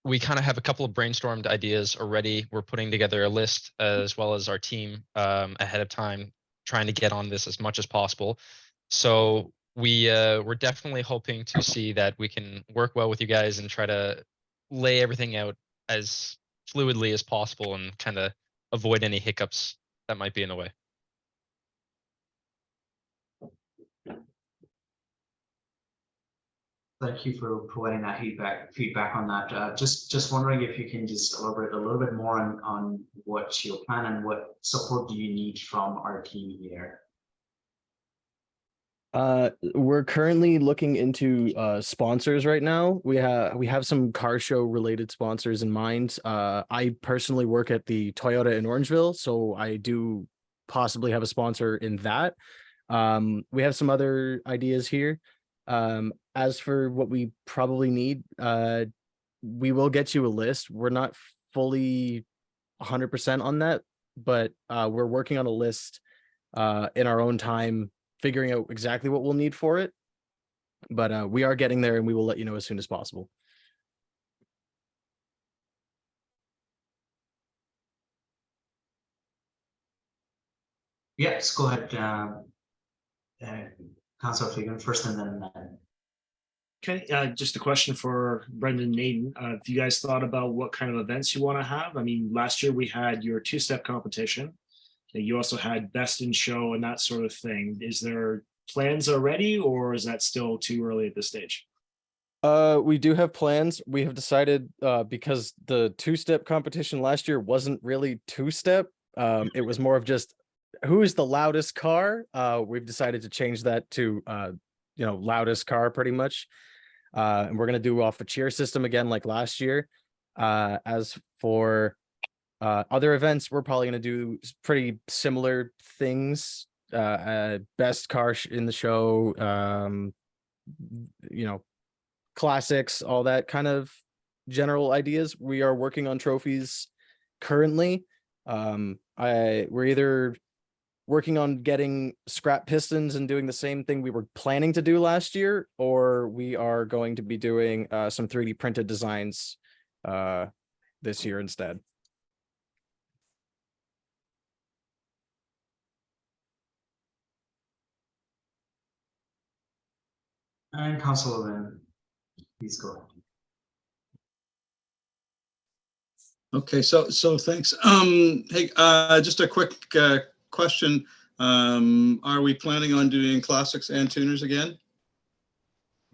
We kind of have a couple of brainstormed ideas already. We're putting together a list as well as our team ahead of time, trying to get on this as much as possible. So we're definitely hoping to see that we can work well with you guys and try to lay everything out as fluidly as possible and kind of avoid any hiccups that might be in the way. Thank you for providing that feedback on that. Just wondering if you can just elaborate a little bit more on what your plan and what support do you need from our team here? We're currently looking into sponsors right now. We have some car show related sponsors in mind. I personally work at the Toyota in Orangeville, so I do possibly have a sponsor in that. We have some other ideas here. As for what we probably need, we will get you a list. We're not fully 100% on that, but we're working on a list in our own time, figuring out exactly what we'll need for it. But we are getting there, and we will let you know as soon as possible. Yes, go ahead, Councilor Figan first, and then. Okay, just a question for Brendan and Aiden. Have you guys thought about what kind of events you want to have? I mean, last year we had your two-step competition. You also had best in show and that sort of thing. Is there plans already, or is that still too early at this stage? We do have plans. We have decided because the two-step competition last year wasn't really two-step. It was more of just who is the loudest car. We've decided to change that to loudest car pretty much. And we're going to do off a cheer system again like last year. As for other events, we're probably going to do pretty similar things. Best car in the show, classics, all that kind of general ideas. We are working on trophies currently. We're either working on getting scrap pistons and doing the same thing we were planning to do last year, or we are going to be doing some 3D printed designs this year instead. And Councilor Lynn, please go ahead. Okay, so thanks. Hey, just a quick question. Are we planning on doing classics and tuners again?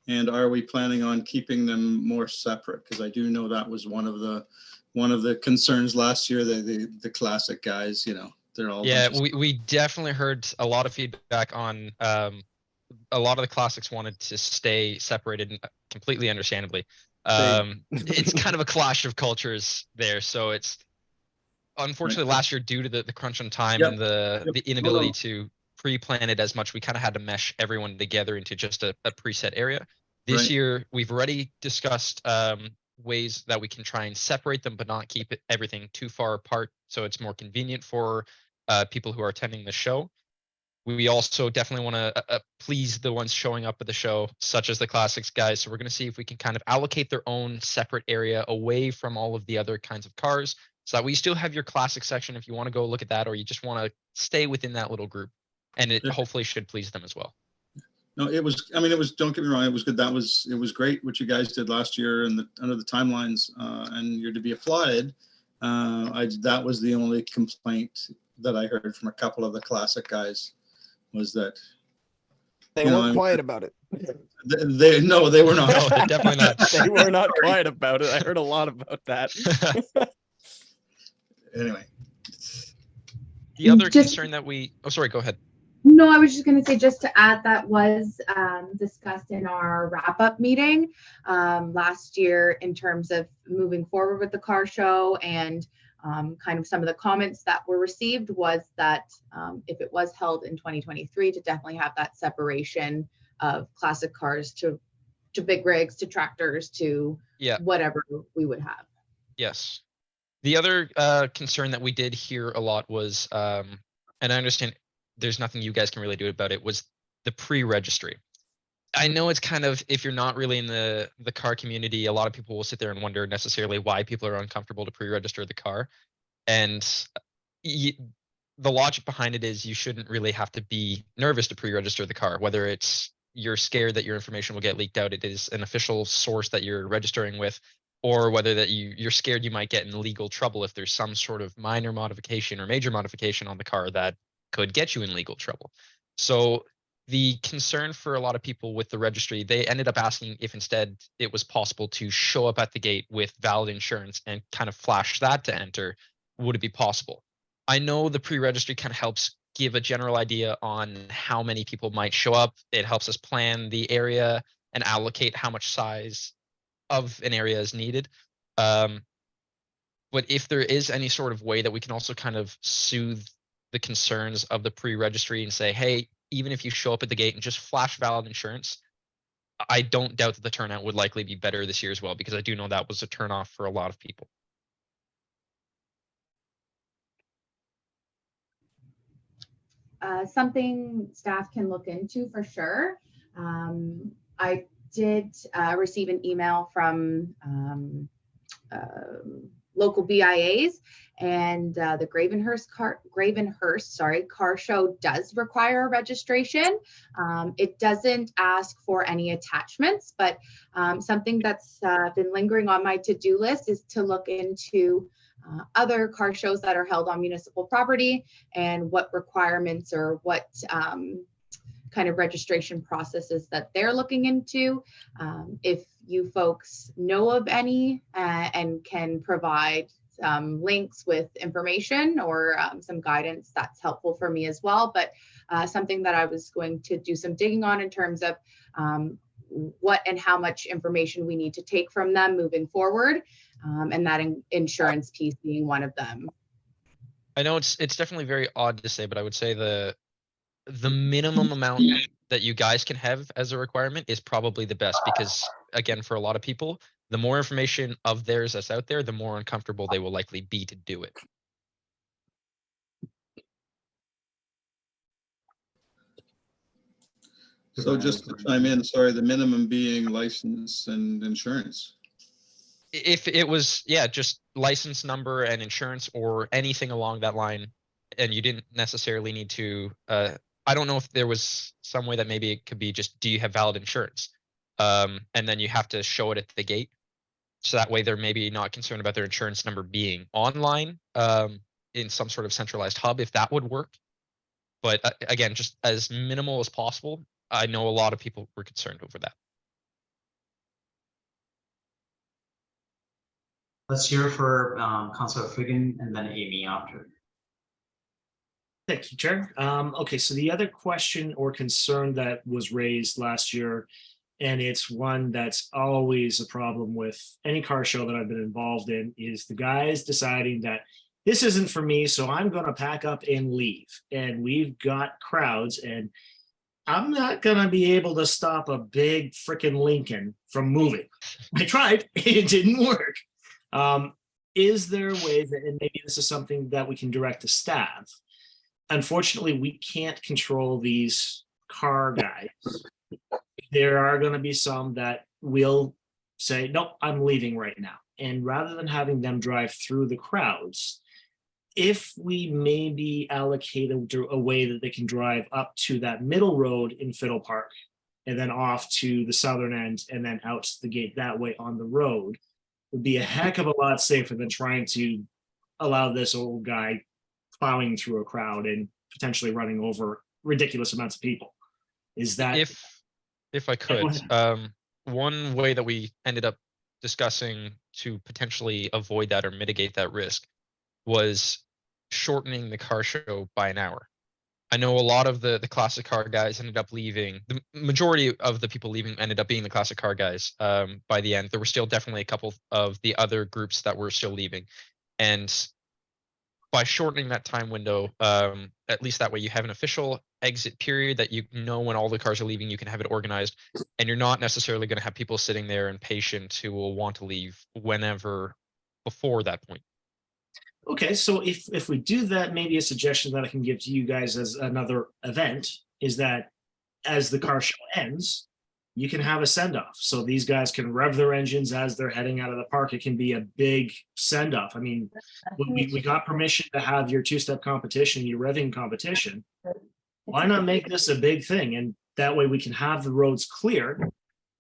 And are we planning on keeping them more separate? Because I do know that was one of the concerns last year. The classic guys, you know, they're all Yeah, bunches- we definitely heard a lot of feedback on a lot of the classics wanted to stay separated, and completely understandably. It's kind of a clash of cultures there, so it's unfortunately last year, due to the crunch on time Yep, and the yep. inability No. to pre-plan it as much, we kind of had to mesh everyone together into just a preset area. This Right. year, we've already discussed ways that we can try and separate them, but not keep everything too far apart, so it's more convenient for people who are attending the show. We also definitely want to please the ones showing up at the show, such as the classics guys. So we're going to see if we can kind of allocate their own separate area away from all of the other kinds of cars, so that we still have your classic section if you want to go look at that, or you just want to stay within that little group. And it Yeah. hopefully should please them as well. No, it was, I mean, it was, don't get me wrong, it was good. It was great what you guys did last year and under the timelines, and you're to be applauded. That was the only complaint that I heard from a couple of the classic guys, was that They You know, weren't I'm- quiet about it. no, they were not. No, they're definitely not. They were not quiet about it. I heard a lot about that. Anyway, The other Just- concern that oh, sorry, go ahead. No, I was just going to say, just to add, that was discussed in our wrap-up meeting last year in terms of moving forward with the car show, and kind of some of the comments that were received was that if it was held in 2023, to definitely have that separation of classic cars to big rigs, to tractors, to Yeah. whatever we would have. Yes. The other concern that we did hear a lot was, and I understand there's nothing you guys can really do about it, was the pre-registry. I know it's kind of, if you're not really in the car community, a lot of people will sit there and wonder necessarily why people are uncomfortable to pre-register the car. And the logic behind it is you shouldn't really have to be nervous to pre-register the car, whether it's you're scared that your information will get leaked out, it is an official source that you're registering with, or whether that you're scared you might get in legal trouble if there's some sort of minor modification or major modification on the car that could get you in legal trouble. So the concern for a lot of people with the registry, they ended up asking if instead it was possible to show up at the gate with valid insurance and kind of flash that to enter. Would it be possible? I know the pre-registry kind of helps give a general idea on how many people might show up. It helps us plan the area and allocate how much size of an area is needed. But if there is any sort of way that we can also kind of soothe the concerns of the pre-registry and say, hey, even if you show up at the gate and just flash valid insurance, I don't doubt that the turnout would likely be better this year as well, because I do know that was a turnoff for a lot of people. Something staff can look into for sure. I did receive an email from local BIAs, and the Gravenhurst car show does require a registration. It doesn't ask for any attachments, but something that's been lingering on my to-do list is to look into other car shows that are held on municipal property, and what requirements or what kind of registration processes that they're looking into. If you folks know of any and can provide links with information or some guidance, that's helpful for me as well. But something that I was going to do some digging on in terms of what and how much information we need to take from them moving forward, and that insurance piece being one of them. I know it's definitely very odd to say, but I would say the minimum amount that you guys can have as a requirement is probably the best, because again, for a lot of people, the more information of theirs that's out there, the more uncomfortable they will likely be to do it. So just to chime in, sorry, the minimum being license and insurance. If it was, yeah, just license number and insurance or anything along that line, and you didn't necessarily need to, I don't know if there was some way that maybe it could be just, do you have valid insurance? And then you have to show it at the gate. So that way they're maybe not concerned about their insurance number being online in some sort of centralized hub, if that would work. But again, just as minimal as possible. I know a lot of people were concerned over that. Let's hear for Councillor Figan and then Amy after. Thank you, Chair. Okay, so the other question or concern that was raised last year, and it's one that's always a problem with any car show that I've been involved in, is the guys deciding that this isn't for me, so I'm going to pack up and leave. And we've got crowds, and I'm not going to be able to stop a big freaking Lincoln from moving. I tried, it didn't work. Is there ways that, and maybe this is something that we can direct to staff? Unfortunately, we can't control these car guys. There are going to be some that will say, nope, I'm leaving right now. And rather than having them drive through the crowds, if we maybe allocate a way that they can drive up to that middle road in Fiddle Park and then off to the southern end and then out the gate that way on the road, would be a heck of a lot safer than trying to allow this old guy plowing through a crowd and potentially running over ridiculous amounts of people. Is that if I could, one way that we ended up discussing to potentially avoid that or mitigate that risk was shortening the car show by an hour. I know a lot of the classic car guys ended up leaving. The majority of the people leaving ended up being the classic car guys by the end. There were still definitely a couple of the other groups that were still leaving. And by shortening that time window, at least that way you have an official exit period that you know when all the cars are leaving, you can have it organized. And you're not necessarily going to have people sitting there impatient who will want to leave whenever before that point. Okay, so if we do that, maybe a suggestion that I can give to you guys as another event is that as the car show ends, you can have a send-off. So these guys can rev their engines as they're heading out of the park. It can be a big send-off. I mean, we got permission to have your two-step competition, your revving competition. Why not make this a big thing? And that way we can have the roads clear,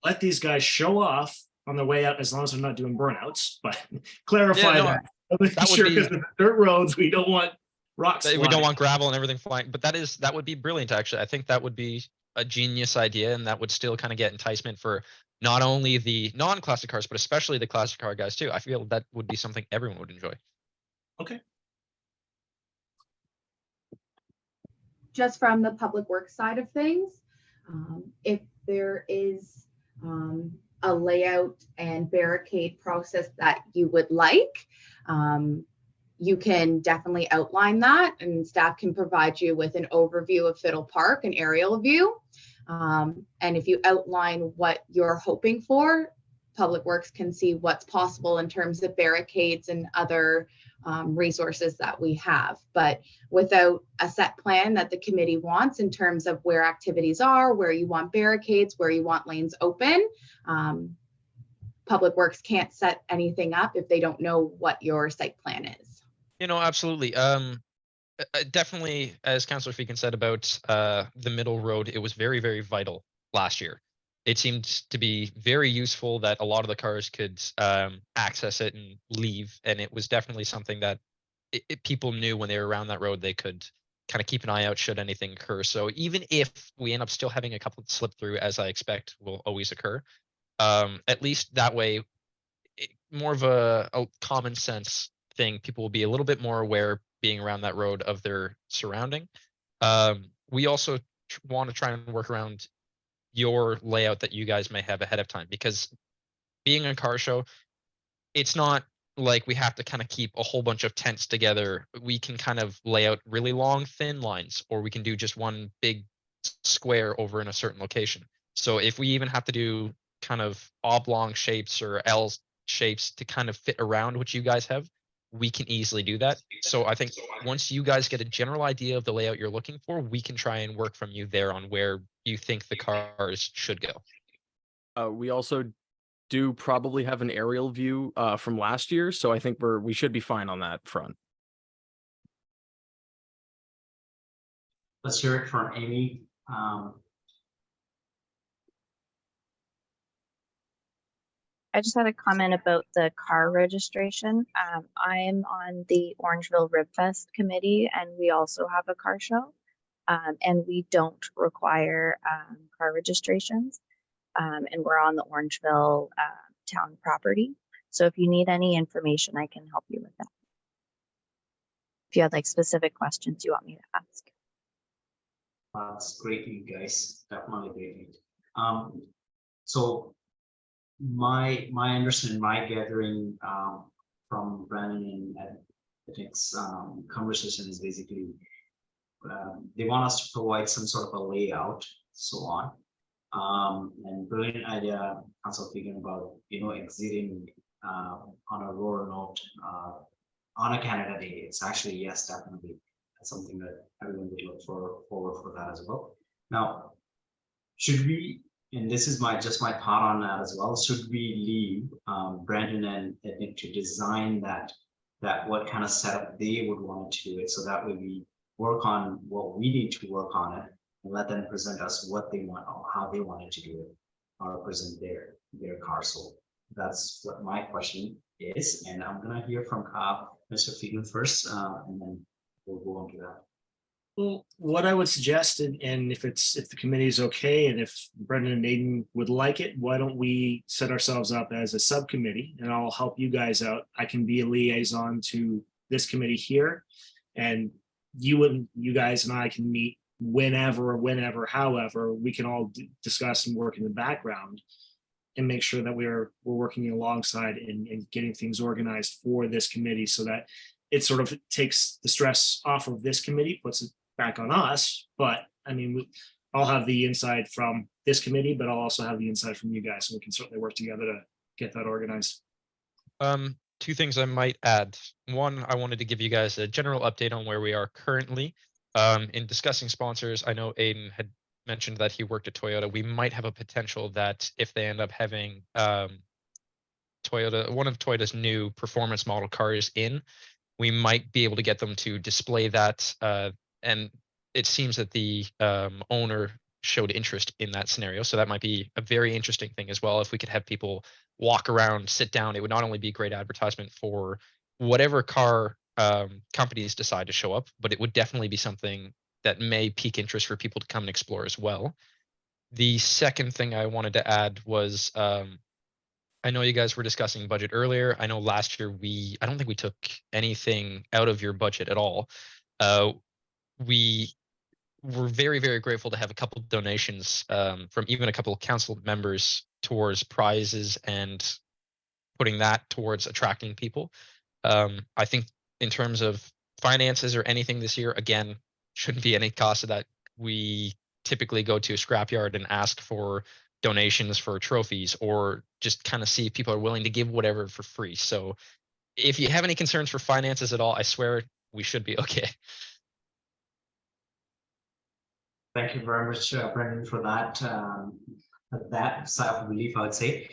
let these guys show off on their way out, as long as they're not doing burnouts, but clarify that. That sure, would be, because the dirt roads, we don't want rocks. we don't want gravel and everything flying, but that would be brilliant. Actually, I think that would be a genius idea, and that would still kind of get enticement for not only the non-classic cars, but especially the classic car guys too. I feel that would be something everyone would enjoy. Okay. Just from the public works side of things, if there is a layout and barricade process that you would like, you can definitely outline that, and staff can provide you with an overview of Fiddle Park, an aerial view. And if you outline what you're hoping for, Public Works can see what's possible in terms of barricades and other resources that we have. But without a set plan that the committee wants in terms of where activities are, where you want barricades, where you want lanes open, Public Works can't set anything up if they don't know what your site plan is. Absolutely. Definitely, as Councillor Fegan said about the middle road, it was very, very vital last year. It seemed to be very useful that a lot of the cars could access it and leave. And it was definitely something that people knew when they were around that road, they could kind of keep an eye out should anything occur. So even if we end up still having a couple slip through, as I expect will always occur, at least that way, more of a common sense thing, people will be a little bit more aware being around that road of their surrounding. We also want to try and work around your layout that you guys may have ahead of time, because being a car show, it's not like we have to kind of keep a whole bunch of tents together. We can kind of lay out really long, thin lines, or we can do just one big square over in a certain location. So if we even have to do kind of oblong shapes or L shapes to kind of fit around what you guys have, we can easily do that. So I think once you guys get a general idea of the layout you're looking for, we can try and work from you there on where you think the cars should go. We also do probably have an aerial view from last year, so I think we should be fine on that front. Let's hear it from Amy. I just had a comment about the car registration. I am on the Orangeville Rib Fest committee, and we also have a car show. And we don't require car registrations. And we're on the Orangeville town property. So if you need any information, I can help you with that. If you had like specific questions you want me to ask. That's great, you guys. Definitely great. So my understanding, my gathering from Brandon and I think's conversation is basically they want us to provide some sort of a layout, so on. And brilliant idea, Council Fegan, about exiting on a rural note on a Canada Day. It's actually, yes, definitely that's something that everyone would look forward for that as well. Now, should we, and this is just my thought on that as well, should we leave Brandon and Ethnic to design that what kind of setup they would want to do it, so that way we work on what we need to work on it and let them present us what they want or how they wanted to do it or present their car. So that's what my question is, and I'm gonna hear from Mr. Fegan first, and then we'll go on to that. Well, what I would suggest, and if the committee is okay, and if Brendan and Aidan would like it, why don't we set ourselves up as a subcommittee, and I'll help you guys out. I can be a liaison to this committee here, and you guys and I can meet whenever, however, we can all discuss and work in the background and make sure that we're working alongside and getting things organized for this committee, so that it sort of takes the stress off of this committee, puts it back on us. But I mean, I'll have the inside from this committee, but I'll also have the inside from you guys, so we can certainly work together to get that organized. Two things I might add. One, I wanted to give you guys a general update on where we are currently. In discussing sponsors, I know Aidan had mentioned that he worked at Toyota. We might have a potential that if they end up having one of Toyota's new performance model cars in, we might be able to get them to display that. And it seems that the owner showed interest in that scenario. So that might be a very interesting thing as well. If we could have people walk around, sit down, it would not only be great advertisement for whatever car companies decide to show up, but it would definitely be something that may pique interest for people to come and explore as well. The second thing I wanted to add was, I know you guys were discussing budget earlier. I know last year I don't think we took anything out of your budget at all. We were very, very grateful to have a couple of donations from even a couple of council members towards prizes and putting that towards attracting people. I think in terms of finances or anything this year, again, shouldn't be any cost of that. We typically go to a scrapyard and ask for donations for trophies, or just kind of see if people are willing to give whatever for free. So if you have any concerns for finances at all, I swear we should be okay. Thank you very much, Brendan, for that side of relief, I would say.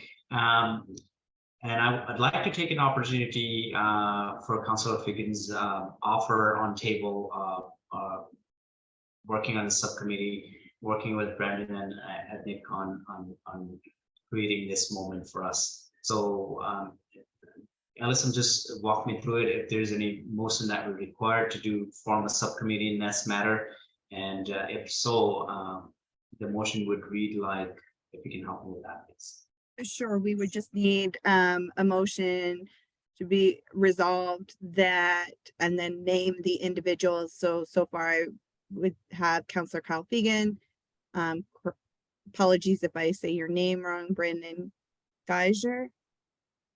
And I'd like to take an opportunity for Councillor Figgins' offer on table, working on the subcommittee, working with Brandon and Ethnic on creating this moment for us. So Alison, just walk me through it. If there's any motion that we require to form a subcommittee in this matter, and if so, the motion would read like, if you can help me with that, please. Sure, we would just need a motion to be resolved that, and then name the individuals. So far I would have Councillor Kyle Fegan. Apologies if I say your name wrong, Brandon Geiger.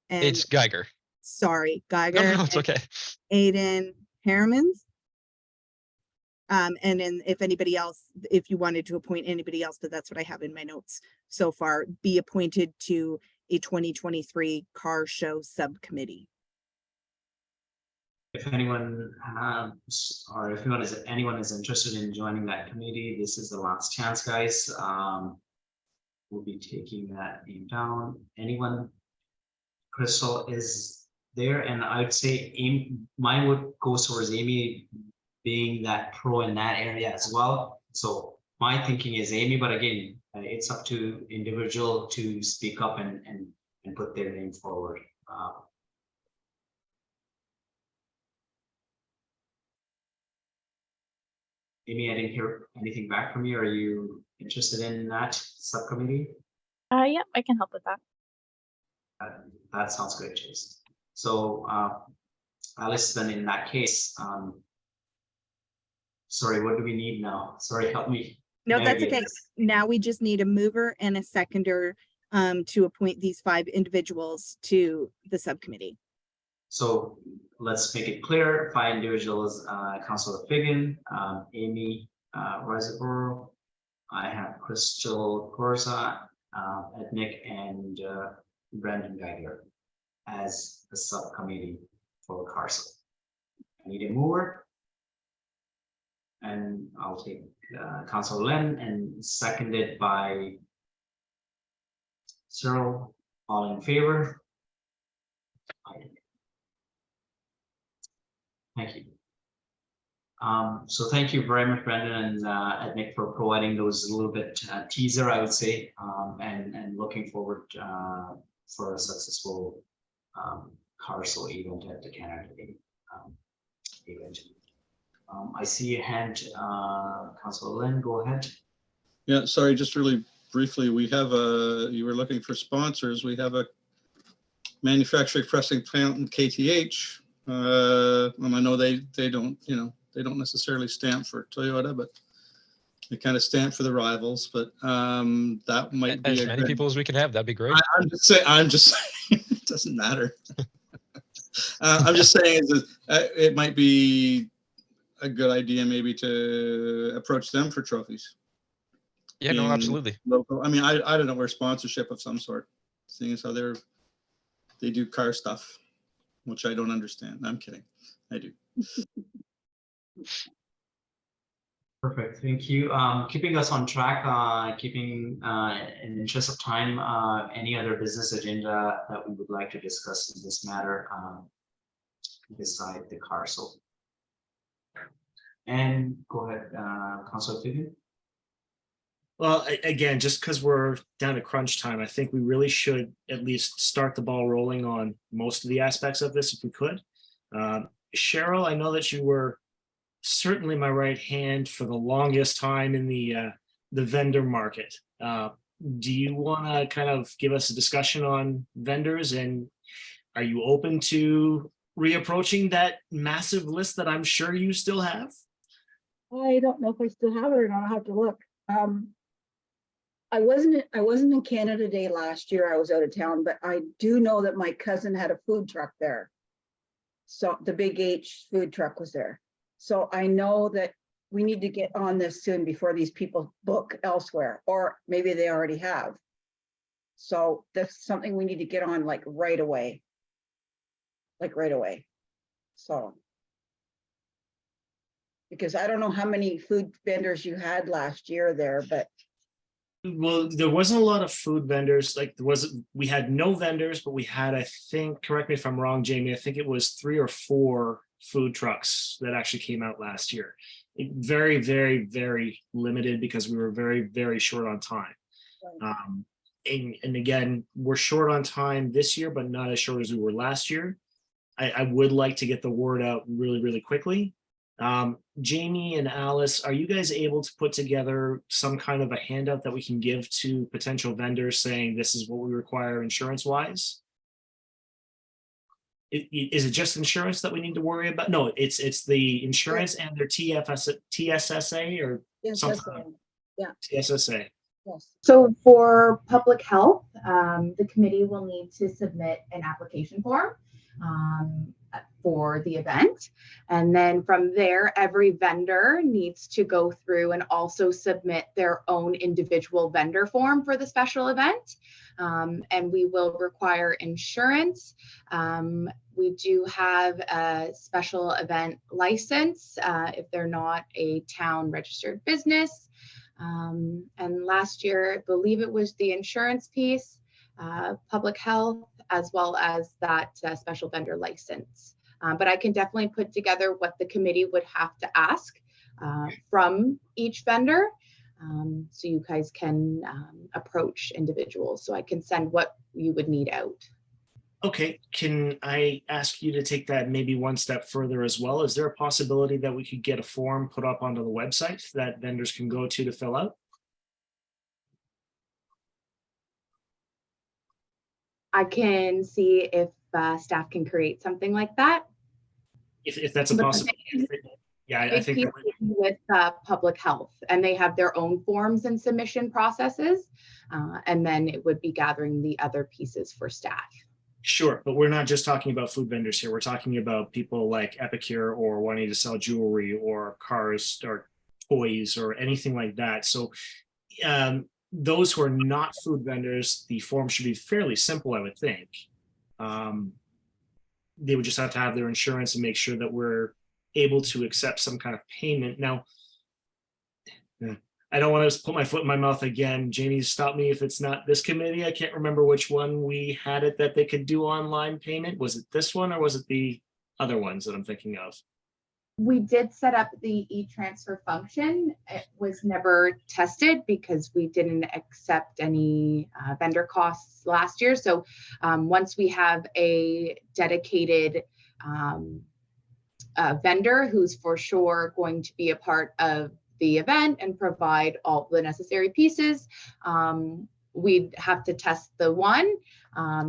And It's Geiger. sorry, Geiger. No, it's okay. Aidan Hermans. And then if anybody else, if you wanted to appoint anybody else, but that's what I have in my notes so far, be appointed to a 2023 car show subcommittee. If anyone or if anyone is interested in joining that committee, this is the last chance, guys. We'll be taking that name down. Anyone? Crystal is there, and I would say mine would go towards Amy being that pro in that area as well. So my thinking is Amy, but again, it's up to individual to speak up and put their name forward. Amy, I didn't hear anything back from you. Are you interested in that subcommittee? Yeah, I can help with that. That sounds good, Chase. So Alice, then in that case, sorry, what do we need now? Sorry, help me. No, that's navigate okay. this. Now we just need a mover and a seconder to appoint these 5 individuals to the subcommittee. So let's make it clear. 5 individuals, Councilor Figgin, Amy Reservoir, I have Crystal Corsa, Ednick, and Brandon Geiger as the subcommittee for Carso. I need a mover. And I'll take Councilor Len, and seconded by Cyril. All in favor? Aye. Thank you. So thank you very much, Brandon and Ednick, for providing those a little bit teaser, I would say, and looking forward for a successful Carso event at the Canada Day event. I see a hand, Councilor Lynn, go ahead. Yeah, sorry, just really briefly, we have you were looking for sponsors. We have a manufacturing pressing plant in KTH. And I know they don't, they don't necessarily stamp for Toyota, but they kind of stamp for the rivals, but that might be As many people as we can have, that'd be great. I'm just saying, it doesn't matter. I'm just saying it might be a good idea maybe to approach them for trophies. Yeah, no, Being absolutely. Local. I mean, I don't know, where sponsorship of some sort, seeing as how they do car stuff, which I don't understand. I'm kidding. I do. Perfect, thank you. Keeping us on track, keeping in interest of time, any other business agenda that we would like to discuss in this matter beside the Carso? And go ahead, Councilor Figgin. Well, again, just because we're down to crunch time, I think we really should at least start the ball rolling on most of the aspects of this if we could. Cheryl, I know that you were certainly my right hand for the longest time in the vendor market. Do you want to kind of give us a discussion on vendors, and are you open to reapproaching that massive list that I'm sure you still have? I don't know if I still have it or not. I'll have to look. I wasn't in Canada Day last year. I was out of town, but I do know that my cousin had a food truck there. So the Big H food truck was there. So I know that we need to get on this soon before these people book elsewhere, or maybe they already have. So that's something we need to get on like right away. So. Because I don't know how many food vendors you had last year there, but. Well, there wasn't a lot of food vendors. Like we had no vendors, but we had, I think, correct me if I'm wrong, Jamie, I think it was 3 or 4 food trucks that actually came out last year. Very, very, very limited because we were very, very short on time. Right. And again, we're short on time this year, but not as short as we were last year. I would like to get the word out really, really quickly. Jamie and Alice, are you guys able to put together some kind of a handout that we can give to potential vendors saying this is what we require insurance wise? Is it just insurance that we need to worry about? No, it's the insurance and their TSSA or Yes, something. yeah. TSSA. Yes. So for public health, the committee will need to submit an application form. for the event. And then from there, every vendor needs to go through and also submit their own individual vendor form for the special event. And we will require insurance. We do have a special event license if they're not a town registered business. And last year, I believe it was the insurance piece, public health, as well as that special vendor license. But I can definitely put together what the committee would have to ask from each vendor, so you guys can approach individuals. So I can send what you would need out. Okay, can I ask you to take that maybe one step further as well? Is there a possibility that we could get a form put up onto the website that vendors can go to fill out? I can see if staff can create something like that. If that's a But the possibility. Yeah, I Big think piece that would- is with public health, and they have their own forms and submission processes. And then it would be gathering the other pieces for staff. Sure, but we're not just talking about food vendors here. We're talking about people like Epicure or wanting to sell jewelry or cars or toys or anything like that. So those who are not food vendors, the form should be fairly simple, I would think. They would just have to have their insurance and make sure that we're able to accept some kind of payment. Now, I don't want to put my foot in my mouth again. Jamie, stop me if it's not this committee. I can't remember which one we had it that they could do online payment. Was it this one or was it the other ones that I'm thinking of? We did set up the e-transfer function. It was never tested because we didn't accept any vendor costs last year. So once we have a dedicated vendor who's for sure going to be a part of the event and provide all the necessary pieces, we'd have to test the one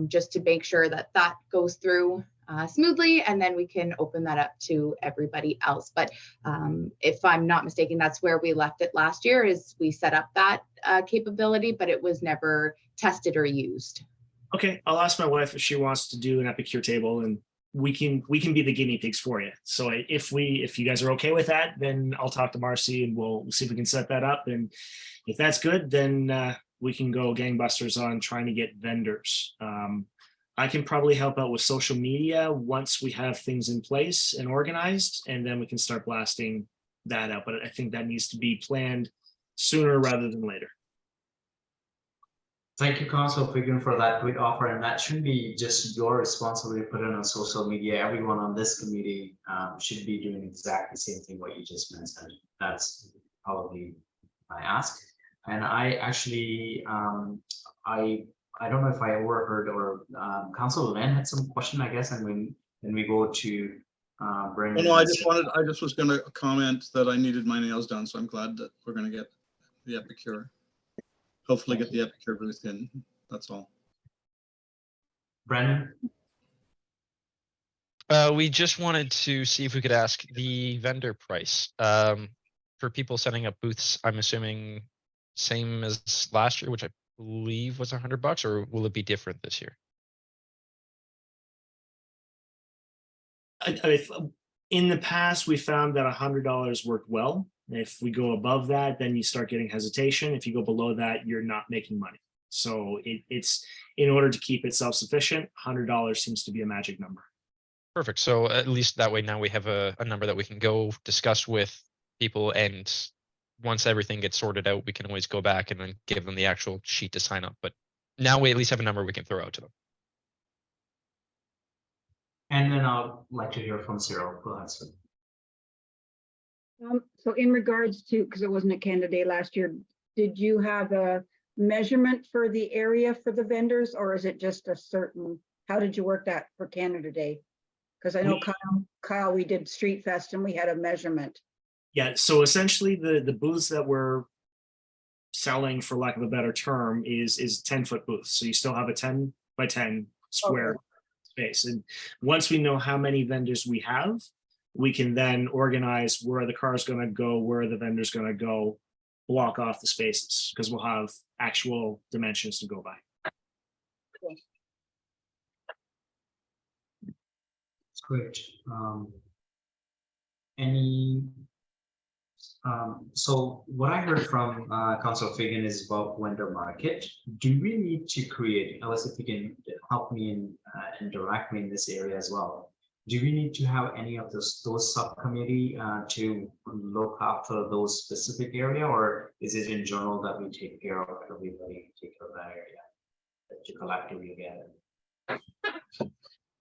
just to make sure that that goes through smoothly, and then we can open that up to everybody else. But if I'm not mistaken, that's where we left it last year, is we set up that capability, but it was never tested or used. Okay, I'll ask my wife if she wants to do an Epicure table, and we can be the guinea pigs for you. So if you guys are okay with that, then I'll talk to Marcy and we'll see if we can set that up. And if that's good, then we can go gangbusters on trying to get vendors. I can probably help out with social media once we have things in place and organized, and then we can start blasting that out. But I think that needs to be planned sooner rather than later. Thank you, Council Figan, for that great offer, and that shouldn't be just your responsibility to put it on social media. Everyone on this committee should be doing exactly the same thing what you just mentioned. That's probably my ask. And I actually, I don't know if I overheard or Council Lynn had some question, I guess, and when we go to Brendan. No, I just was going to comment that I needed my nails done, so I'm glad that we're going to get the Epicure. Hopefully get the Epicure booth in, that's all. Brendan? We just wanted to see if we could ask the vendor price for people setting up booths. I'm assuming same as last year, which I believe was $100, or will it be different this year? In the past, we found that $100 worked well. If we go above that, then you start getting hesitation. If you go below that, you're not making money. So it's in order to keep it self-sufficient, $100 seems to be a magic number. Perfect. So at least that way now we have a number that we can go discuss with people, and once everything gets sorted out, we can always go back and then give them the actual sheet to sign up. But now we at least have a number we can throw out to them. And then I'd like to hear from Cyril. Go ahead, sir. So in regards to, because it wasn't a Canada Day last year, did you have a measurement for the area for the vendors, or is it just a certain, how did you work that for Canada Day? Because I know Kyle, we did Street Fest and we had a measurement. Yeah, so essentially the booths that we're selling, for lack of a better term, is 10-foot booths. So you still have a 10 by 10 square space. And once we know how many vendors we have, we can then organize where the car's going to go, where the vendor's going to go, block off the spaces, because we'll have actual dimensions to go by. Great. Any, so what I heard from Councilor Fagan is about vendor market. Do we need to create, Alice, if you can help me and direct me in this area as well. Do we need to have any of those subcommittee to look after those specific area, or is it in general that we take care of everybody, take care of that area that you collectively gather?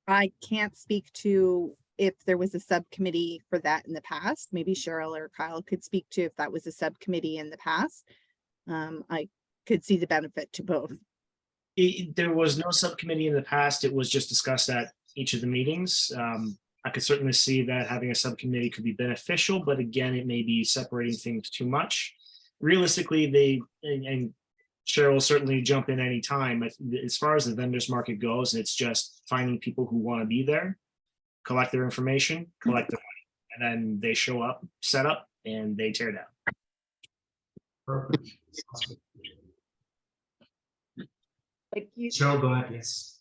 I can't speak to if there was a subcommittee for that in the past. Maybe Cheryl or Kyle could speak to if that was a subcommittee in the past. I could see the benefit to both. There was no subcommittee in the past. It was just discussed at each of the meetings. I could certainly see that having a subcommittee could be beneficial, but again, it may be separating things too much. Realistically, and Cheryl will certainly jump in anytime. As far as the vendors market goes, it's just finding people who want to be there, collect their information, collect the money, and then they show up, set up, and they tear down. Perfect. Like you, Cheryl, go ahead, yes.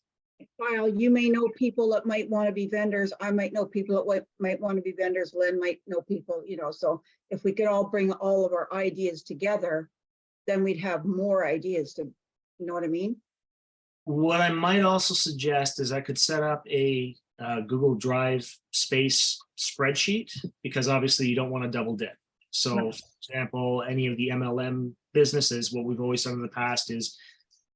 Kyle, you may know people that might want to be vendors. I might know people that might want to be vendors. Lynn might know people, you know, so if we could all bring all of our ideas together, then we'd have more ideas to, you know what I mean? What I might also suggest is I could set up a Google Drive space spreadsheet, because obviously you don't want to double dip. So No. for example, any of the MLM businesses, what we've always done in the past is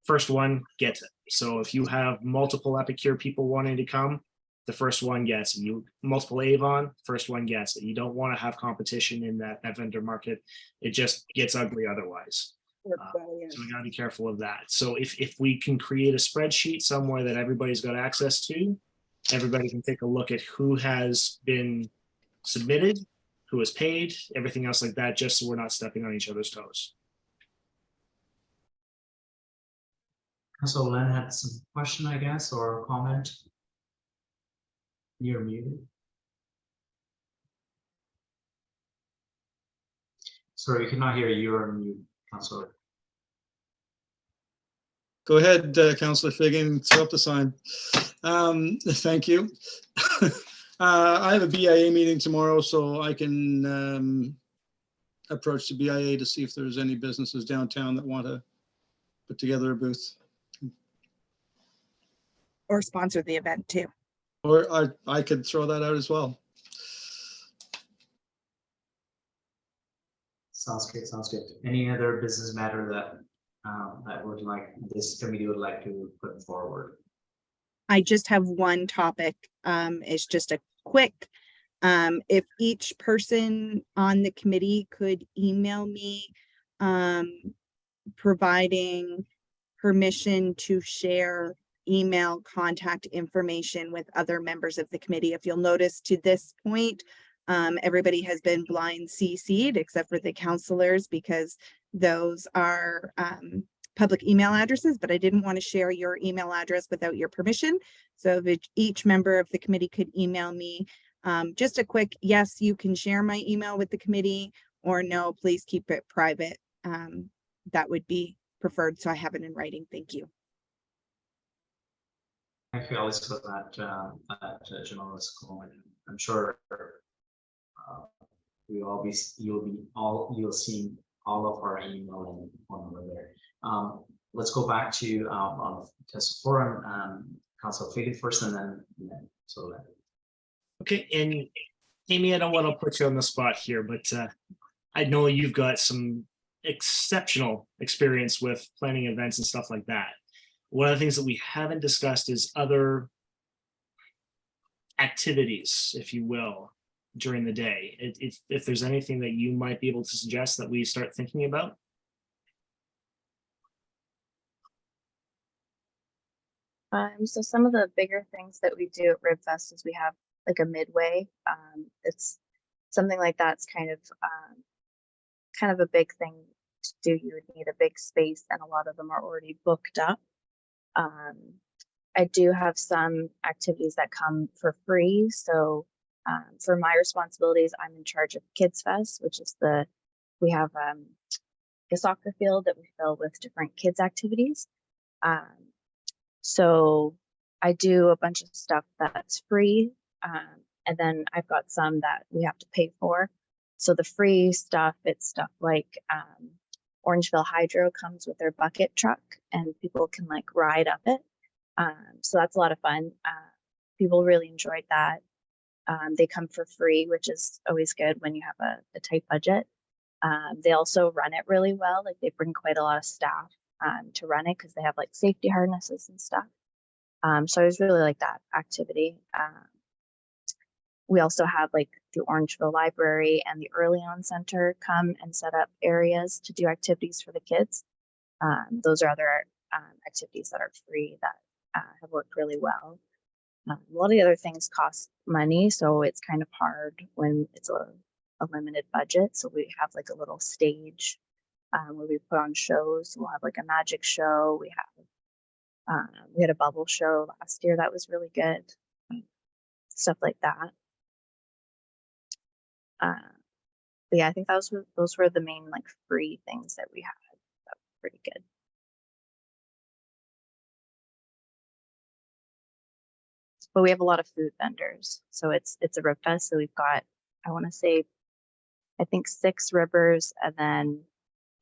first one gets it. So if you have multiple Epicure people wanting to come, the first one gets it. You multiple Avon, first one gets it. You don't want to have competition in that vendor market. It just gets ugly otherwise. Yes. So we gotta be careful of that. So if we can create a spreadsheet somewhere that everybody's got access to, everybody can take a look at who has been submitted, who has paid, everything else like that, just so we're not stepping on each other's toes. So Len had some question, I guess, or comment. You're muted. Sorry, we cannot hear you. You're on mute, Councilor. Go ahead, Councillor Figgin, throw up the sign. Thank you. I have a BIA meeting tomorrow, so I can approach the BIA to see if there's any businesses downtown that want to put together a booth. Or sponsor the event too. Or I could throw that out as well. Sounds good, sounds good. Any other business matter that this committee would like to put forward? I just have one topic. It's just a quick, if each person on the committee could email me, providing permission to share email contact information with other members of the committee. If you'll notice to this point, everybody has been blind CC'd except for the councilors, because those are public email addresses, but I didn't want to share your email address without your permission. So if each member of the committee could email me just a quick, yes, you can share my email with the committee, or no, please keep it private. That would be preferred, so I have it in writing. Thank you. Thank you, Alice, for that generous comment. I'm sure you'll see all of our email and phone number there. Let's go back to test forum. Council Fagan first, and then so that. Okay, and Amy, I don't want to put you on the spot here, but I know you've got some exceptional experience with planning events and stuff like that. One of the things that we haven't discussed is other activities, if you will, during the day. If there's anything that you might be able to suggest that we start thinking about. So some of the bigger things that we do at RibFest is we have like a midway. It's something like that's kind of a big thing to do. You would need a big space, and a lot of them are already booked up. I do have some activities that come for free. So for my responsibilities, I'm in charge of Kids Fest, which is we have a soccer field that we fill with different kids activities. So I do a bunch of stuff that's free And then I've got some that we have to pay for. So the free stuff, it's stuff like Orangeville Hydro comes with their bucket truck and people can like ride up it. So that's a lot of fun. People really enjoyed that. They come for free, which is always good when you have a tight budget. They also run it really well. Like they bring quite a lot of staff to run it because they have like safety harnesses and stuff. So I just really like that activity. We also have like the Orangeville Library and the Early On Center come and set up areas to do activities for the kids. Those are other activities that are free that have worked really well. A lot of the other things cost money, so it's kind of hard when it's a limited budget. So we have like a little stage where we put on shows. We'll have like a magic show. We had a bubble show last year that was really good. Stuff like that. But yeah, I think those were the main like free things that we had. That was pretty good. But we have a lot of food vendors, so it's a rib fest. So we've got, I want to say, I think 6 ribbers, and then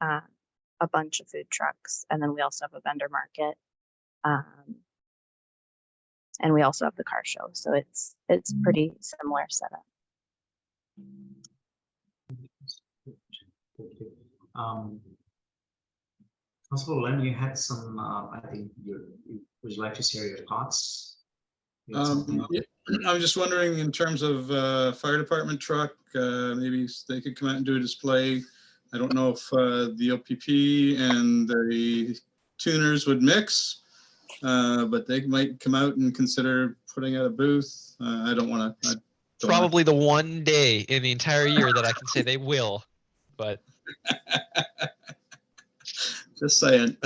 a bunch of food trucks, and then we also have a vendor market, and we also have the car show. So it's pretty similar setup. Councilor Len, you had some. I think would you like to share your thoughts? You had something else? Yeah, I was just wondering in terms of fire department truck, maybe they could come out and do a display. I don't know if the OPP and the tuners would mix, but they might come out and consider putting out a booth. I don't want to. Probably the one day in the entire year that I can say they will, but Just saying.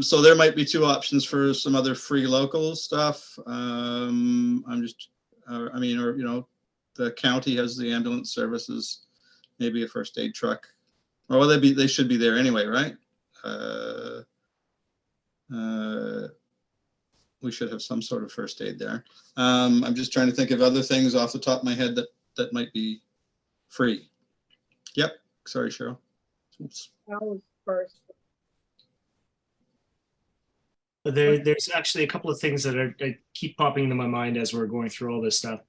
So there might be 2 options for some other free local stuff. I'm just, I mean, or, you know, the county has the ambulance services, maybe a first aid truck. Or well, they should be there anyway, right? We should have some sort of first aid there. I'm just trying to think of other things off the top of my head that might be free. Yep. Sorry, Cheryl. Oops. That was first. But there's actually a couple of things that keep popping into my mind as we're going through all this stuff.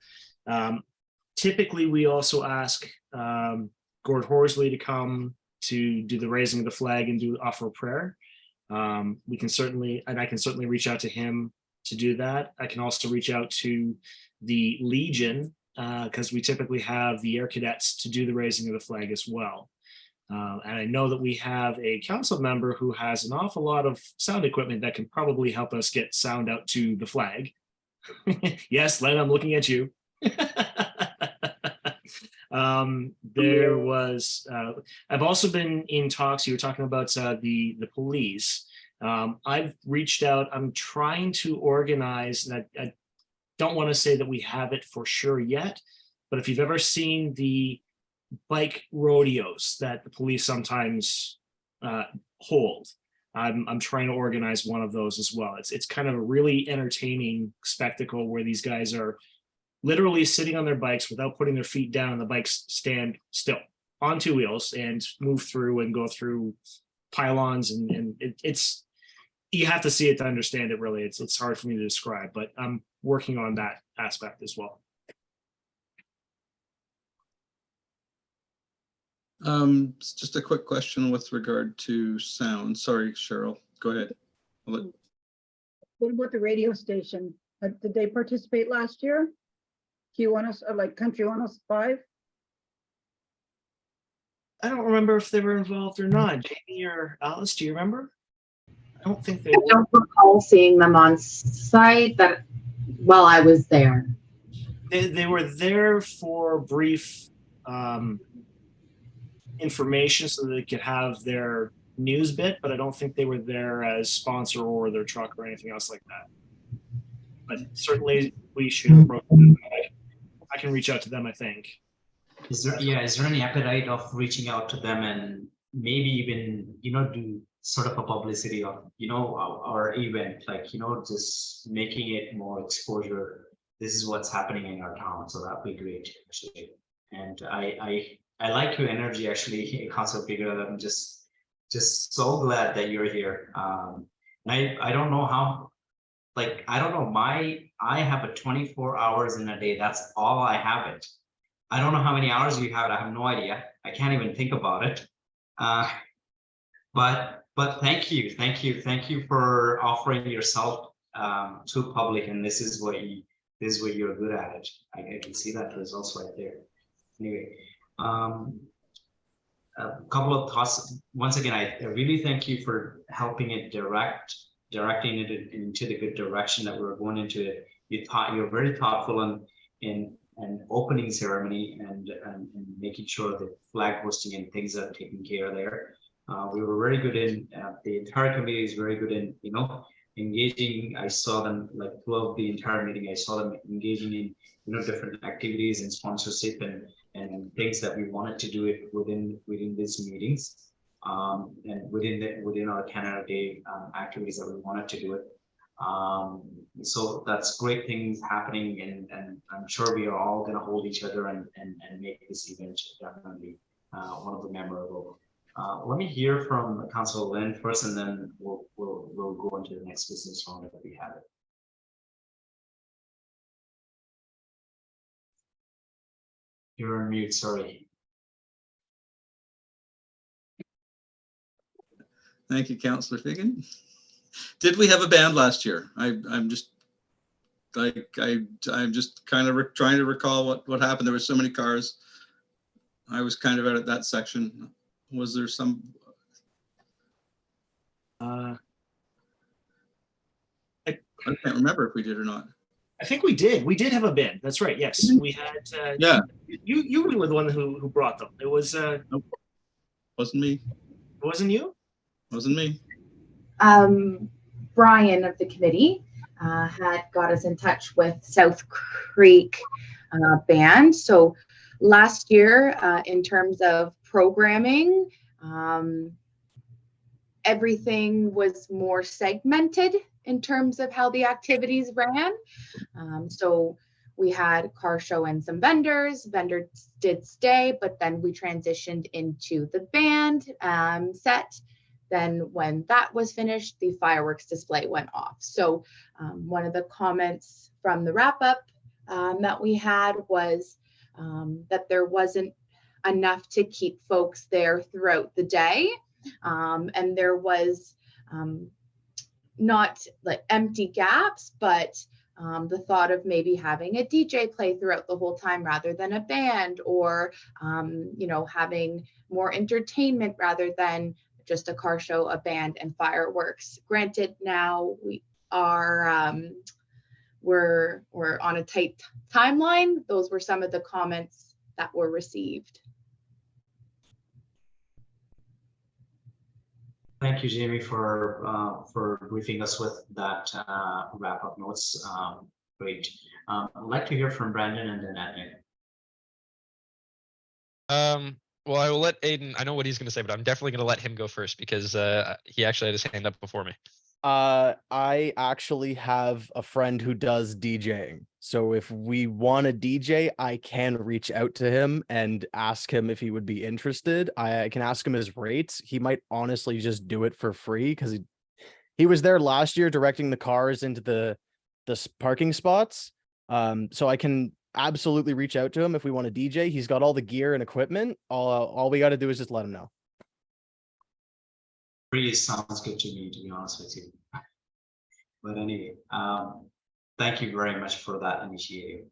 Typically, we also ask Gord Horsley to come to do the raising of the flag and offer a prayer. I can certainly reach out to him to do that. I can also reach out to the Legion because we typically have the Air Cadets to do the raising of the flag as well. And I know that we have a council member who has an awful lot of sound equipment that can probably help us get sound out to the flag. Yes, Len, I'm looking at you. There was, I've also been in talks, you were talking about the police. I've reached out, I'm trying to organize, and I don't want to say that we have it for sure yet, but if you've ever seen the bike rodeos that the police sometimes hold, I'm trying to organize one of those as well. It's kind of a really entertaining spectacle where these guys are literally sitting on their bikes without putting their feet down, and the bikes stand still on 2 wheels and move through and go through pylons, and it's you have to see it to understand it. Really, it's hard for me to describe, but I'm working on that aspect as well. Just a quick question with regard to sound. Sorry, Cheryl, go ahead. What about the radio station? Did they participate last year? Q1, like Country 105? I don't remember if they were involved or not. Jamie or Alice, do you remember? I don't think they I were. don't recall seeing them on site that while I was there. They were there for brief information so that they could have their news bit, but I don't think they were there as sponsor or their truck or anything else like that. But certainly we should approach them. I can reach out to them, I think. Is there any appetite of reaching out to them and maybe even, do sort of a publicity of, our event, like, just making it more exposure. this is what's happening in our town. So that'd be great, actually. And I like your energy, actually, Councilor Figueroa. I'm just so glad that you're here. And I don't know how, like, I don't know, I have a 24 hours in a day. That's all I have it. I don't know how many hours you have it. I have no idea. I can't even think about it. But thank you for offering yourself to public, and this is what you're good at it. I can see that results right there. Anyway, a couple of thoughts. Once again, I really thank you for helping it directing it into the good direction that we're going into it. You're very thoughtful in an opening ceremony and making sure the flag hosting and things are taken care of there. We were very good in the entire committee is very good in engaging. I saw them like throughout the entire meeting. I saw them engaging in different activities and sponsorship and things that we wanted to do it within these meetings. And within our Canada Day activities that we wanted to do it. So that's great things happening, and I'm sure we are all going to hold each other and make this event definitely one of the memorable. Let me hear from Councilor Lynn first, and then we'll go into the next business round if we have it. You're on mute, sorry. Thank you, Councillor Figan. Did we have a band last year? I'm just kind of trying to recall what happened. There were so many cars. I was kind of out at that section. Was there some? I can't remember if we did or not. I think we did. We did have a band. That's right. Yes, we had. Yeah. You were the one who brought them. It was. Nope. Wasn't me. It wasn't you. Wasn't me. Brian of the committee had got us in touch with South Creek Band. So last year, in terms of programming, everything was more segmented in terms of how the activities ran. So we had car show and some vendors. Vendors did stay, but then we transitioned into the band set. Then when that was finished, the fireworks display went off. So one of the comments from the wrap up that we had was that there wasn't enough to keep folks there throughout the day. And there was not like empty gaps, but the thought of maybe having a DJ play throughout the whole time rather than a band, or having more entertainment rather than just a car show, a band, and fireworks. Granted, now we are we're on a tight timeline. Those were some of the comments that were received. Thank you, Jamie, for briefing us with that wrap-up notes. Great. I'd like to hear from Brandon and then Adnan. Well, I will let Aiden. I know what he's going to say, but I'm definitely going to let him go first because he actually had his hand up before me. I actually have a friend who does DJing. So if we want a DJ, I can reach out to him and ask him if he would be interested. I can ask him his rates. He might honestly just do it for free because he was there last year directing the cars into the parking spots. So I can absolutely reach out to him if we want a DJ. He's got all the gear and equipment. All we got to do is just let him know. Free sounds good to me, to be honest with you. But anyway, thank you very much for that initiative.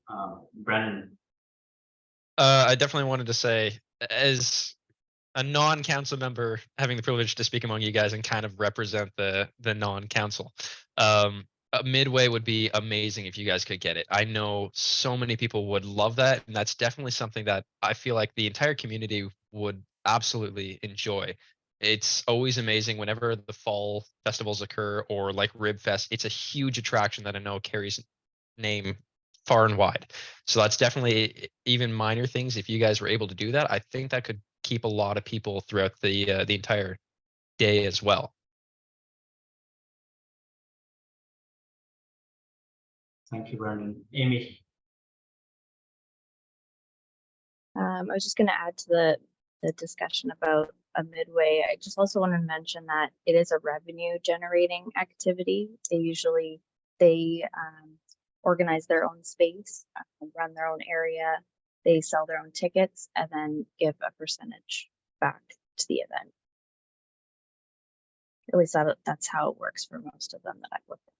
Brandon. I definitely wanted to say, as a non-council member, having the privilege to speak among you guys and kind of represent the non-council, Midway would be amazing if you guys could get it. I know so many people would love that, and that's definitely something that I feel like the entire community would absolutely enjoy. It's always amazing whenever the fall festivals occur, or like Rib Fest. It's a huge attraction that I know carries name far and wide. So that's definitely even minor things. If you guys were able to do that, I think that could keep a lot of people throughout the entire day as well. Thank you, Brandon. Amy. I was just going to add to the discussion about a midway. I just also want to mention that it is a revenue generating activity. They organize their own space, run their own area, they sell their own tickets, and then give a percentage back to the event. At least that's how it works for most of them that I've looked at.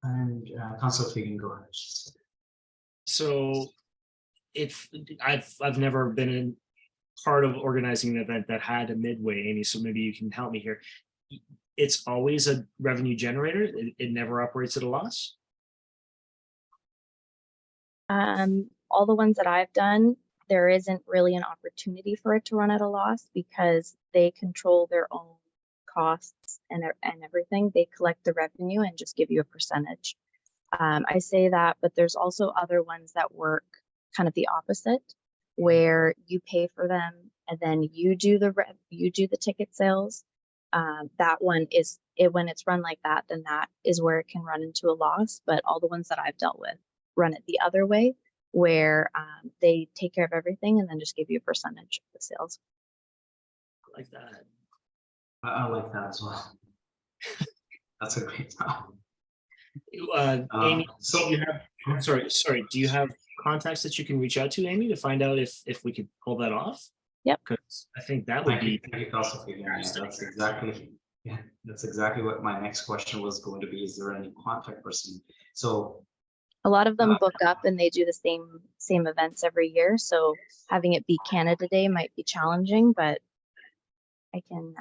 And Councilor Fegan, go ahead. So if I've never been in part of organizing an event that had a midway, Amy, so maybe you can help me here. It's always a revenue generator. It never operates at a loss. All the ones that I've done, there isn't really an opportunity for it to run at a loss because they control their own costs and everything. They collect the revenue and just give you a percentage. I say that, but there's also other ones that work kind of the opposite, where you pay for them and then you do the ticket sales. That one is when it's run like that, then that is where it can run into a loss. But all the ones that I've dealt with run it the other way, where they take care of everything and then just give you a percentage of the sales. I like that. I like that as well. That's a great time. Amy, so you have, sorry, do you have contacts that you can reach out to, Amy, to find out if we could pull that off? Yep. Because I think that would thank you, be. thank you, Councilor Fegan. Yeah, that's exactly what my next question was going to be. Is there any contact person? So A lot of them book up and they do the same events every year. So having it be Canada Day might be challenging, but I can.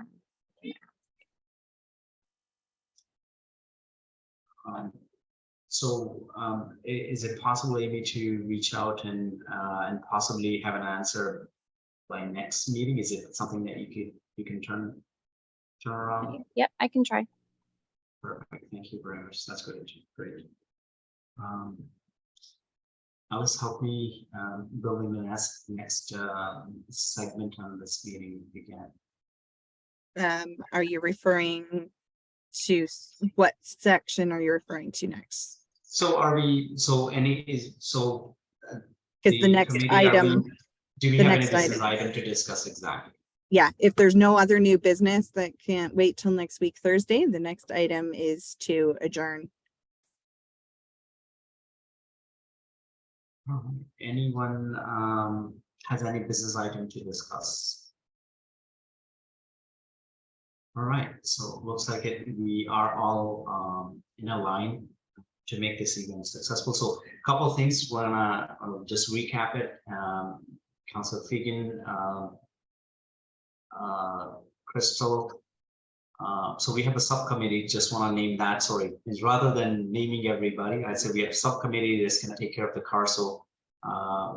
Is it possible, Amy, to reach out and possibly have an answer by next meeting? Is it something that you can turn around? Yep, I can try. Perfect. Thank you very much. That's good. Great. Alice, help me building the next segment on this meeting again. Are you referring to what section are you referring to next? So are we? So Because the next committee, item, do we the have any next business item to discuss exactly? yeah, if there's no other new business that can't wait till next week, Thursday, the next item is to adjourn. Anyone has any business item to discuss? All right, so it looks like we are all in a line to make this event successful. So a couple of things, we're gonna just recap it. Councilor Fegan, Crystal. So we have a subcommittee, just want to name that, sorry, is rather than naming everybody, I'd say we have a subcommittee that's going to take care of the car. So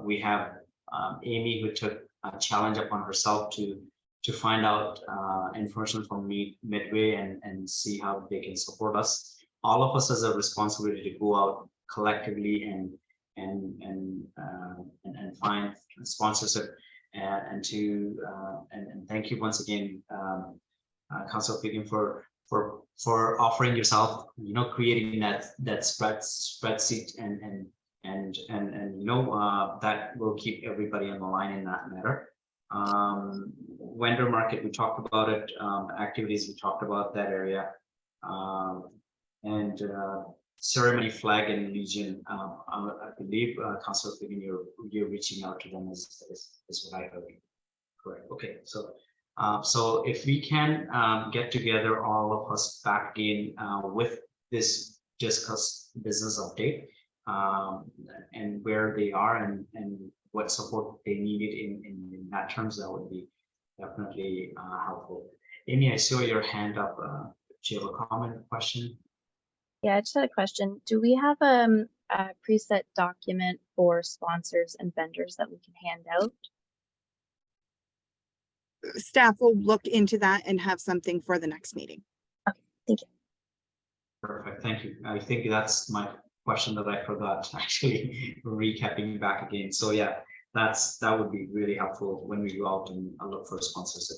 we have Amy, who took a challenge upon herself to find out information from Midway and see how they can support us. All of us has a responsibility to go out collectively and find sponsorship and thank you once again, Councilor Fegan, for offering yourself, creating that spreadsheet and that will keep everybody on the line in that matter. Vendor market, we talked about it. Activities, we talked about that area, and ceremony, flag, and legion. I believe, Councilor Fegan, you're reaching out to them is what I heard. Correct. Okay, so. So if we can get together, all of us back in with this discussed business update and where they are and what support they needed in that terms, that would be definitely helpful. Amy, I saw your hand up. Do you have a comment, question? Yeah, I just had a question. Do we have a preset document for sponsors and vendors that we can hand out? Staff will look into that and have something for the next meeting. Okay, thank you. Perfect, thank you. I think that's my question that I forgot actually recapping back again. So yeah, that would be really helpful when we go out and look for sponsorship.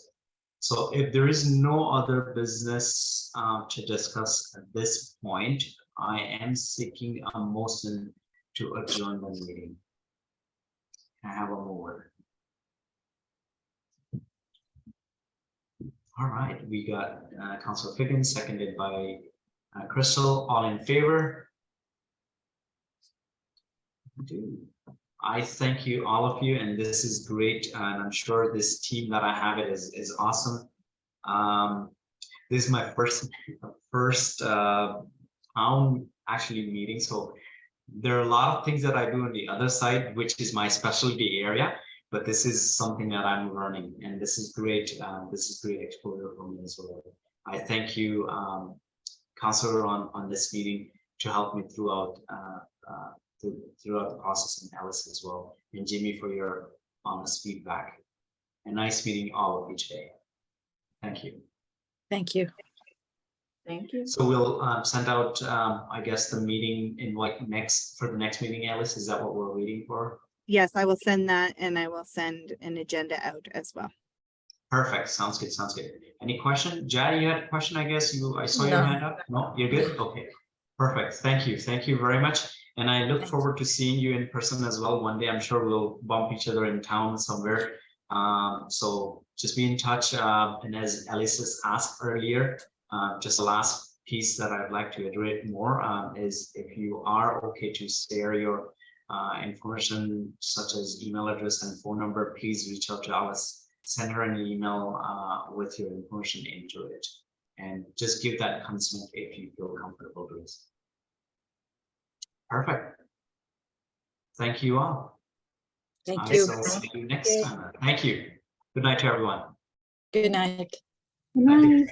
So if there is no other business to discuss at this point, I am seeking a motion to adjourn the meeting. Can I have a mover? All right, we got Councilor Figgins, seconded by Crystal. All in favor? I thank you, all of you, and this is great. And I'm sure this team that I have is awesome. This is my first town actually meeting, so there are a lot of things that I do on the other side, which is my specialty area. But this is something that I'm learning, and this is great. This is great exposure for me as well. I thank you, Councilor, on this meeting to help me throughout throughout the process, and Alice as well, and Jimmy for your honest feedback. And nice meeting all of you today. Thank you. Thank you. Thank you. So we'll send out, I guess, the meeting in like for the next meeting, Alice. Is that what we're waiting for? Yes, I will send that, and I will send an agenda out as well. Perfect. Sounds good. Sounds good. Any question? Jai, you had a question, I guess. I saw your No. hand up. No, you're good? Okay. Perfect. Thank you. Thank you very much. And I look forward to seeing you in person as well. One day, I'm sure we'll bump each other in town somewhere. So just be in touch. And as Alice has asked earlier, just the last piece that I'd like to iterate more is if you are okay to share your information such as email address and phone number, please reach out to Alice, send her an email with your information into it, and just give that consent if you feel comfortable doing so. Perfect. Thank you all. Thank I you. shall see you next time. Thank you. Good night to everyone. Good night. Good night.